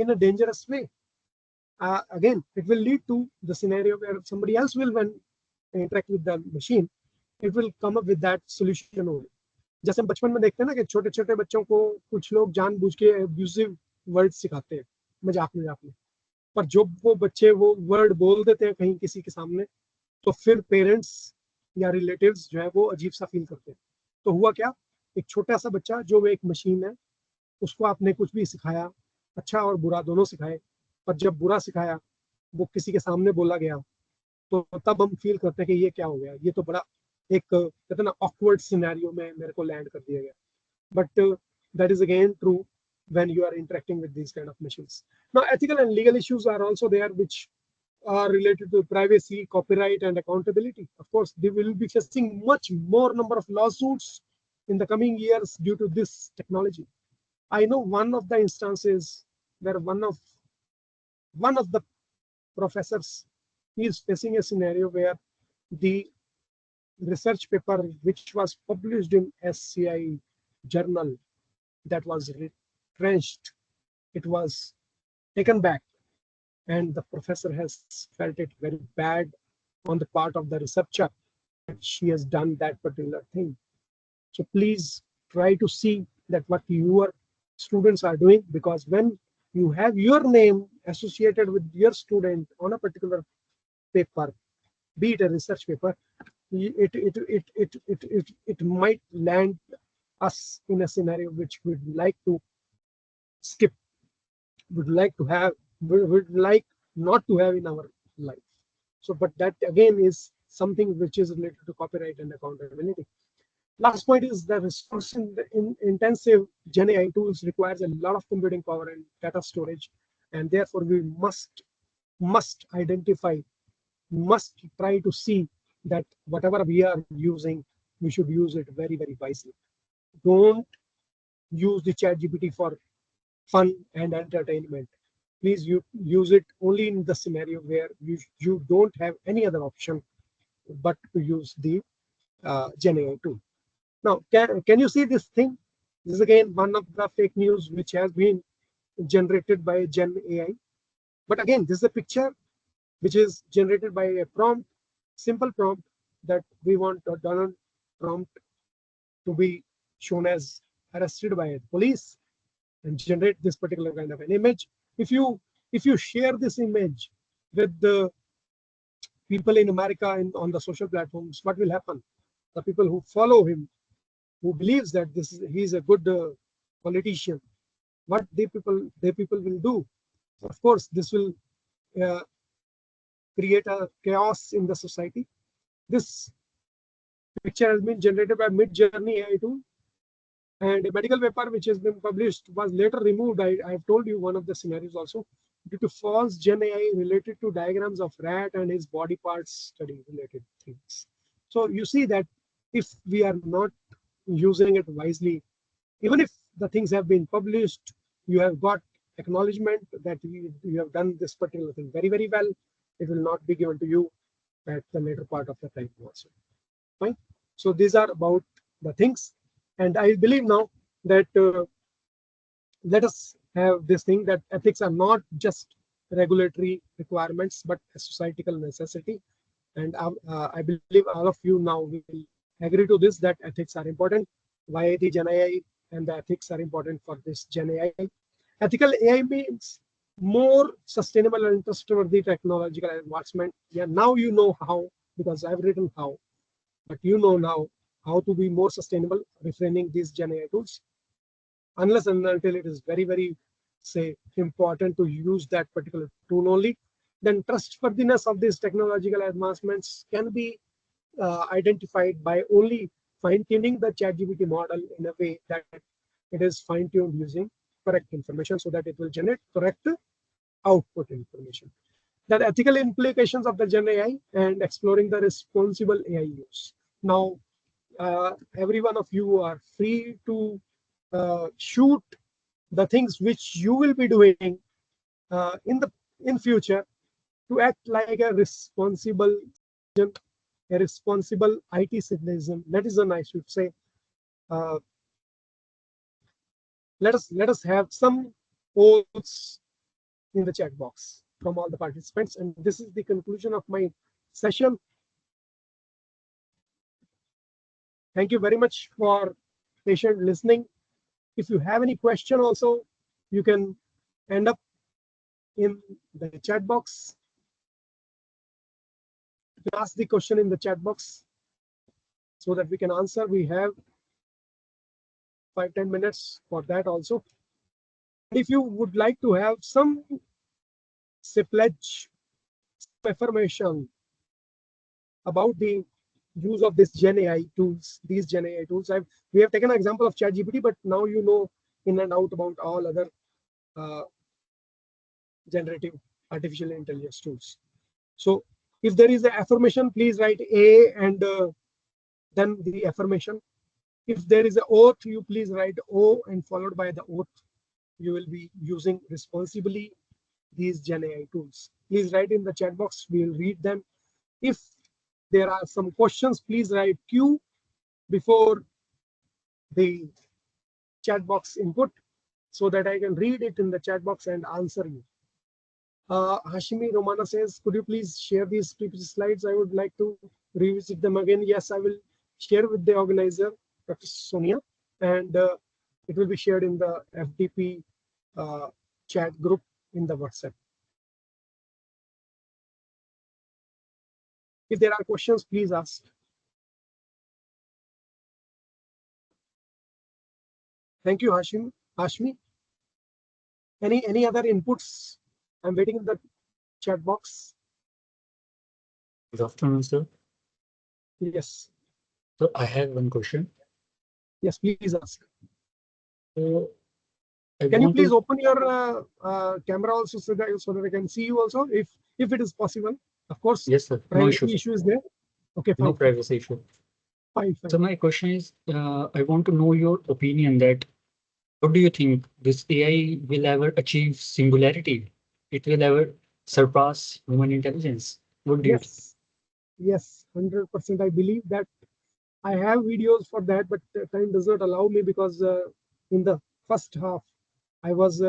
a dangerous way. Again, it will lead to the scenario where somebody else will, when interact with the machine, it will come up with that solution only. जैसे हम बचपन में देखते हैं ना कि छोटे छोटे बच्चों को कुछ लोग जानबूझ के अब्यूजिव वर्ड सिखाते हैं मजाक मजाक में, पर जब वो बच्चे वो वर्ड बोल देते हैं कहीं किसी के सामने, तो फिर पेरेंट्स या रिलेटिव्स जो है वो अजीब सा फील करते हैं. तो हुआ क्या, एक छोटा सा बच्चा जो एक मशीन है, उसको आपने कुछ भी सिखाया, अच्छा और बुरा दोनों सिखाए, पर जब बुरा सिखाया वो किसी के सामने बोला गया, तो तब हम फील करते हैं कि ये क्या हो गया, ये तो बड़ा एक कहते ना ऑकवर्ड सिनेरियो में मेरे को लैंड कर दिया गया. But that is again true when you are interacting with these kind of machines. Now, ethical and legal issues are also there, which are related to privacy, copyright, and accountability. Of course, they will be facing much more number of lawsuits in the coming years due to this technology. I know one of the instances where one of the professors is facing a scenario where the research paper which was published in SCI journal, that was retrenched, it was taken back, and the professor has felt it very bad on the part of the researcher that she has done that particular thing. So please try to see that what your students are doing, because when you have your name associated with your student on a particular paper, be it a research paper, it might land us in a scenario which we'd like to skip, would like to have, would like not to have in our life. So, but that again is something which is related to copyright and accountability. Last point is the resource intensive Gen AI tools requires a lot of computing power and data storage, and therefore we must identify, must try to see that whatever we are using, we should use it very wisely. Don't use the chat GPT for fun and entertainment. Please use it only in the scenario where you don't have any other option but to use the Gen AI tool. Now, can you see this thing? This is again one of the fake news which has been generated by Gen AI. But again, this is a picture which is generated by a prompt, simple prompt, that we want Donald Trump to be shown as arrested by the police, and generate this particular kind of an image. If you share this image with the people in America and on the social platforms, what will happen? The people who follow him, who believes that he's a good politician, what they people will do? Of course, this will uh, create a chaos in the society. This picture has been generated by Mid Journey AI tool, and a medical paper which has been published was later removed. I have told you one of the scenarios also, due to false Gen AI related to diagrams of rat and his body parts study related things. So you see that if we are not using it wisely, even if the things have been published, you have got acknowledgement that you have done this particular thing very well, it will not be given to you at the later part of the time also. Fine. So these are about the things, and I believe now that let us have this thing that ethics are not just regulatory requirements but a societal necessity. And I believe all of you now will agree to this, that ethics are important. Why the Gen AI and the ethics are important for this Gen AI. Ethical AI means more sustainable and trustworthy technological advancement. Yeah, now you know how, because I've written how, but you know now how to be more sustainable, refraining these Gen AI tools, unless and until it is very say important to use that particular tool only. Then trustworthiness of these technological advancements can be identified by only fine-tuning the ChatGPT model in a way that it is fine-tuned using correct information, so that it will generate correct output information. The ethical implications of the Gen AI and exploring the responsible AI use. Now, every one of you are free to shoot the things which you will be doing in future to act like a responsible citizen, a responsible IT citizen. Netizen, I should say. Uh, let us have some votes in the chat box from all the participants, and this is the conclusion of my session. Thank you very much for patient listening. If you have any question also, you can end up in the chat box. You can ask the question in the chat box so that we can answer. We have 5-10 minutes for that also. If you would like to have some say pledge, some affirmation about the use of this Gen AI tools, these Gen AI tools, we have taken an example of ChatGPT, but now you know in and out about all other uh, generative artificial intelligence tools. So if there is an affirmation, please write A and then the affirmation. If there is an oath, you please write O and followed by the oath. You will be using responsibly these Gen AI tools. Please write in the chat box. We will read them. If there are some questions, please write Q before the chat box input so that I can read it in the chat box and answer you. Hashimi Romana says, could you please share these PPT slides? I would like to revisit them again. Yes, I will share with the organizer Dr. Sonia, and it will be shared in the FDP chat group in the WhatsApp. If there are questions, please ask. Thank you, Hashmi. Any other inputs? I'm waiting in the chat box. Good afternoon, sir. Yes. So I have one question. Yes, please ask. So Can you please open your camera also so that I can see you also, if it is possible? Of course. Yes, sir. No Privacy issue is there. Okay, fine. No privacy issue. Fine. So my question is, I want to know your opinion that what do you think this AI will ever achieve singularity? It will ever surpass human intelligence? What do you think? Yes, 100%. I believe that. I have videos for that, but time does not allow me because in the first half, I was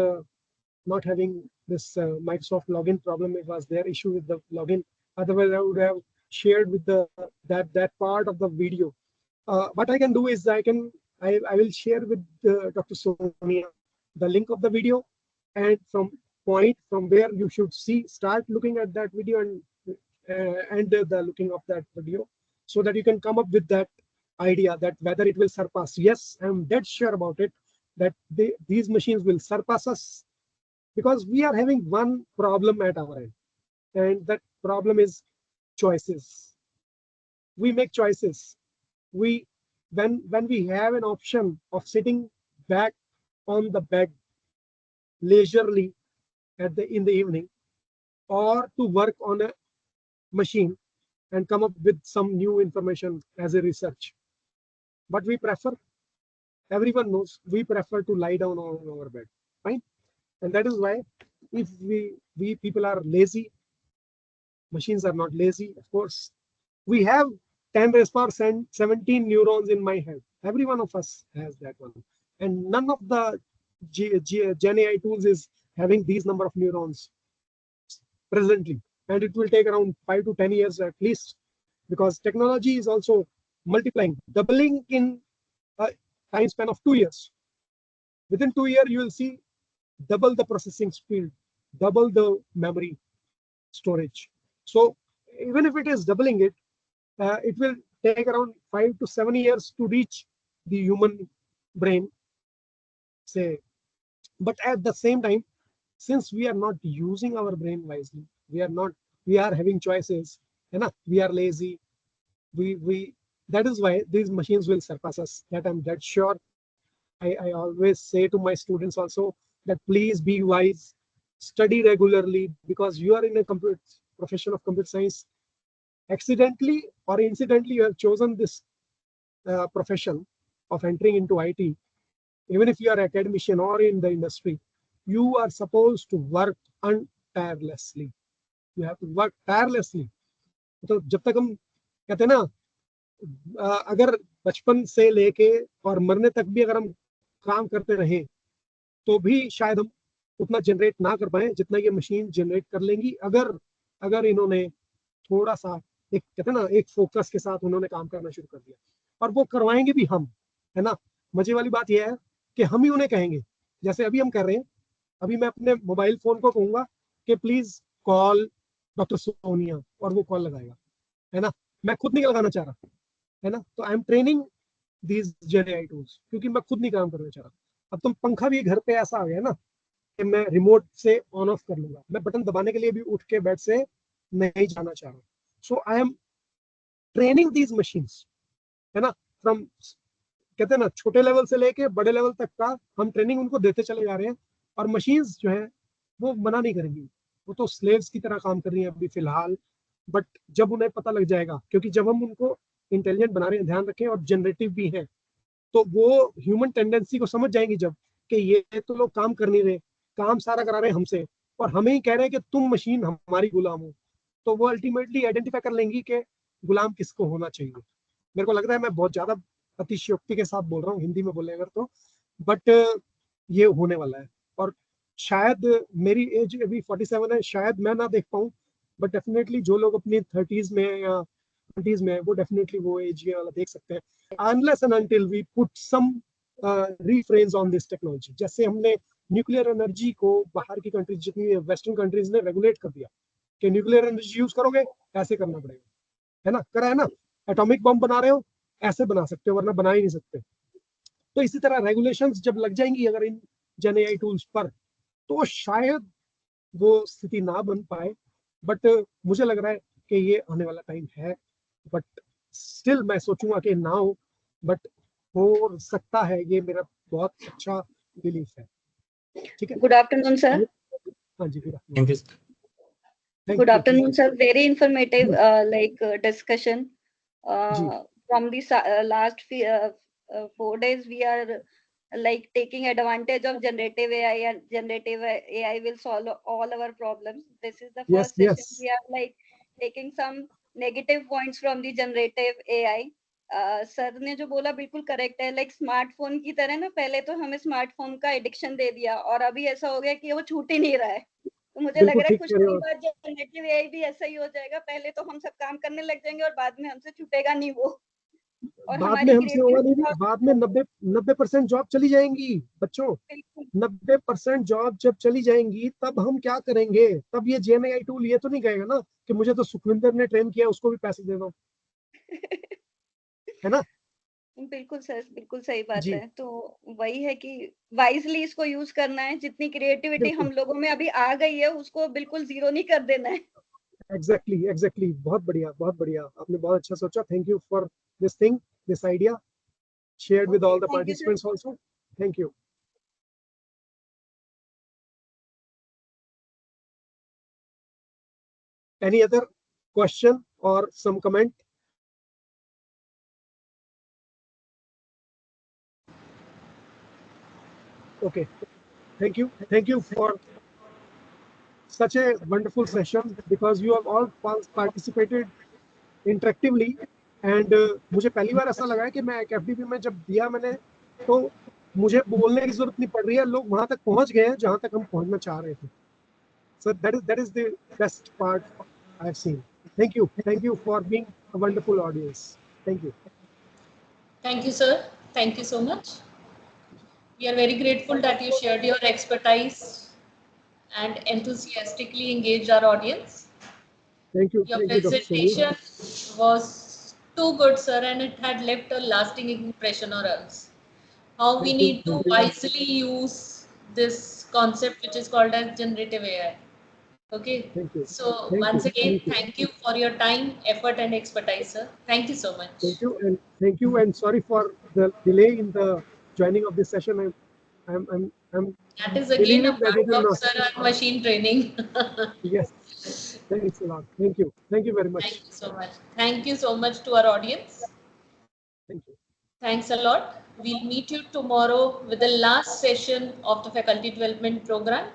not having this Microsoft login problem. It was their issue with the login. Otherwise, I would have shared with that part of the video. What I can do is I will share with Dr. Sonia the link of the video, and from where you should start looking at that video and the looking of that video, so that you can come up with that idea that whether it will surpass. Yes, I'm dead sure about it that these machines will surpass us, because we are having one problem at our end, and that problem is choices. We make choices. When we have an option of sitting back on the bed leisurely in the evening, or to work on a machine and come up with some new information as a research, but we prefer, everyone knows, we prefer to lie down on our bed, fine. And that is why, if we people are lazy, machines are not lazy, of course. We have 10 raised power 17 neurons in my head. Every one of us has that one, and none of the Gen AI tools is having these number of neurons presently, and it will take around 5 to 10 years at least, because technology is also multiplying, doubling in a time span of 2 years. Within 2 years, you will see double the processing speed, double the memory storage. So even if it is doubling it, it will take around 5 to 7 years to reach the human brain, say. But at the same time, since we are not using our brain wisely, we are having choices, we are lazy, we that is why these machines will surpass us. That I'm dead sure. I always say to my students also that please be wise, study regularly, because you are in a profession of computer science. Accidentally or incidentally, you have chosen this profession of entering into IT. Even if you are an academician or in the industry, you are supposed to work tirelessly. You have to work tirelessly. तो जब तक हम कहते हैं ना, अगर बचपन से लेके और मरने तक भी अगर हम काम करते रहें, तो भी शायद हम उतना जनरेट ना कर पाए जितना ये मशीन जनरेट कर लेंगी, अगर इन्होंने थोड़ा सा एक कहते हैं ना, एक फोकस के साथ उन्होंने काम करना शुरू कर दिया, और वो करवाएंगे भी हम, है ना। मजे वाली बात यह है कि हम ही उन्हें कहेंगे, जैसे अभी हम कर रहे हैं। अभी मैं अपने मोबाइल फोन को कहूंगा कि प्लीज कॉल डॉक्टर सोनिया, और वो कॉल लगाएगा, है ना। मैं खुद नहीं लगाना चाह रहा, है ना। तो I am training these gen tools, क्योंकि मैं खुद नहीं काम करना चाह रहा। अब तुम पंखा भी घर पे ऐसा आ गया ना कि मैं रिमोट से ऑन ऑफ कर लूंगा, मैं बटन दबाने के लिए भी उठ के बेड से नहीं जाना चाह रहा। So I am training these machines, है ना। फ्रॉम कहते हैं ना, छोटे लेवल से लेके बड़े लेवल तक का हम ट्रेनिंग उनको देते चले जा रहे हैं, और मशीन्स जो है वो मना नहीं करेंगी। वो तो स्लेव्स की तरह काम कर रही हैं अभी फिलहाल, बट जब उन्हें पता लग जाएगा, क्योंकि जब हम उनको इंटेलिजेंट बना रहे हैं, ध्यान रखें, और जनरेटिव भी है, तो वो ह्यूमन टेंडेंसी को समझ जाएंगी जब, कि ये तो लोग काम कर नहीं रहे, काम सारा करा रहे हैं हमसे, और हमें ही कह रहे हैं कि तुम मशीन हमारी गुलाम हो। तो वो अल्टीमेटली आइडेंटिफाई कर लेंगी कि गुलाम किसको होना चाहिए। मेरे को लग रहा है मैं बहुत ज्यादा अतिशयोक्ति के साथ बोल रहा हूँ, हिंदी में बोले अगर तो, बट ये होने वाला है। और शायद मेरी एज अभी 47 है, शायद मैं ना देख पाऊँ, बट डेफिनेटली जो लोग अपनी 30s में या 20s में है, वो डेफिनेटली वो एज ये वाला देख सकते हैं, unless and until we put some reference on this technology. जैसे हमने न्यूक्लियर एनर्जी को बाहर की कंट्रीज, जितनी वेस्टर्न कंट्रीज ने रेगुलेट कर दिया कि न्यूक्लियर एनर्जी यूज करोगे ऐसे करना पड़ेगा, है ना, करा है ना। एटॉमिक बम बना रहे हो ऐसे बना सकते हो, वरना बना ही नहीं सकते। तो इसी तरह रेगुलेशंस जब लग जाएंगी अगर इन जेन एआई टूल्स पर, तो शायद वो स्थिति ना बन पाए, बट मुझे लग रहा है कि ये आने वाला टाइम है। बट स्टिल मैं सोचूंगा कि ना हो, बट हो सकता है, ये मेरा बहुत अच्छा बिलीफ है। ठीक है, Good afternoon, sir. हाँ जी, good Thank you. Good you, afternoon, sir. Very informative, discussion. जी, From the last 4 days, we are like taking advantage of generative AI, and generative AI will solve all our problems. This is the yes, first session. yes, We are like taking some negative points from the generative AI. Sir ने जो बोला बिल्कुल correct है, like smartphone की तरह ना, पहले तो हमें स्मार्टफोन का एडिक्शन दे दिया और अभी ऐसा हो गया कि वो छूट ही नहीं रहा है। तो मुझे लग बिल्कुल रहा है ठीक कुछ कह रहे टाइम हो। बाद जनरेटिव एआई भी ऐसा ही हो जाएगा, पहले तो हम सब काम करने लग जाएंगे और बाद में हमसे छूटेगा नहीं वो, और बाद में हमारी हमसे होगा नहीं, क्रिएटिविटी बाद में 90% जॉब चली जाएंगी बच्चों। बिल्कुल 90% जॉब जब चली जाएंगी तब हम क्या करेंगे? तब ये जेएनआई टूल ये तो नहीं कहेगा ना कि मुझे तो सुखविंदर ने ट्रेन किया, उसको भी पैसे दे दो, है ना। बिल्कुल सर, बिल्कुल सही बात जी, है। तो वही है कि वाइजली इसको यूज करना है, जितनी क्रिएटिविटी बिल्कुल, हम लोगों में अभी आ गई है उसको बिल्कुल जीरो नहीं कर देना है। एग्जैक्टली एग्जैक्टली, बहुत बढ़िया, बहुत बढ़िया, आपने बहुत अच्छा सोचा। Thank you for this thing, this idea shared with okay, all the thank you sir. participants also. Thank you. Any other question or some comment? Okay, thank you for such a wonderful session, because you have all participated interactively, and मुझे पहली बार ऐसा लगा है कि मैं एक FDP में जब दिया मैंने, तो मुझे बोलने की जरूरत नहीं पड़ रही है, लोग वहां तक पहुंच गए हैं जहां तक हम पहुंचना चाह रहे थे। So that is the best part I've seen. Thank you for being a wonderful audience. Thank you. Thank you, sir. Thank you so much. We are very grateful that you shared your expertise and enthusiastically engaged our audience. Your Thank you, Dr. Sonia. presentation was too good, sir, and it had left a lasting impression on us. How we need to Thank you. wisely use this concept, which is called as generative AI. Okay. Thank you. So once again, thank you for your time, effort, and expertise, sir. Thank you so much. Thank you, and sorry for the delay in the joining of this session. I'm That is again a believing that it part will of not. sir our machine training. Yes, thanks a lot. Thank you very much. Thank you so much. Thank you so much to our audience. Thank you. Thanks a lot. We'll meet you tomorrow with the last session of the faculty development program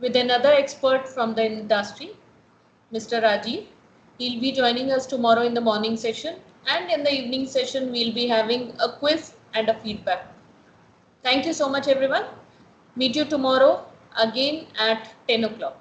with another expert from the industry, Mr. Rajiv. He'll be joining us tomorrow in the morning session, and in the evening session, we'll be having a quiz and a feedback. Thank you so much, everyone. Meet you tomorrow again at 10 o'clock.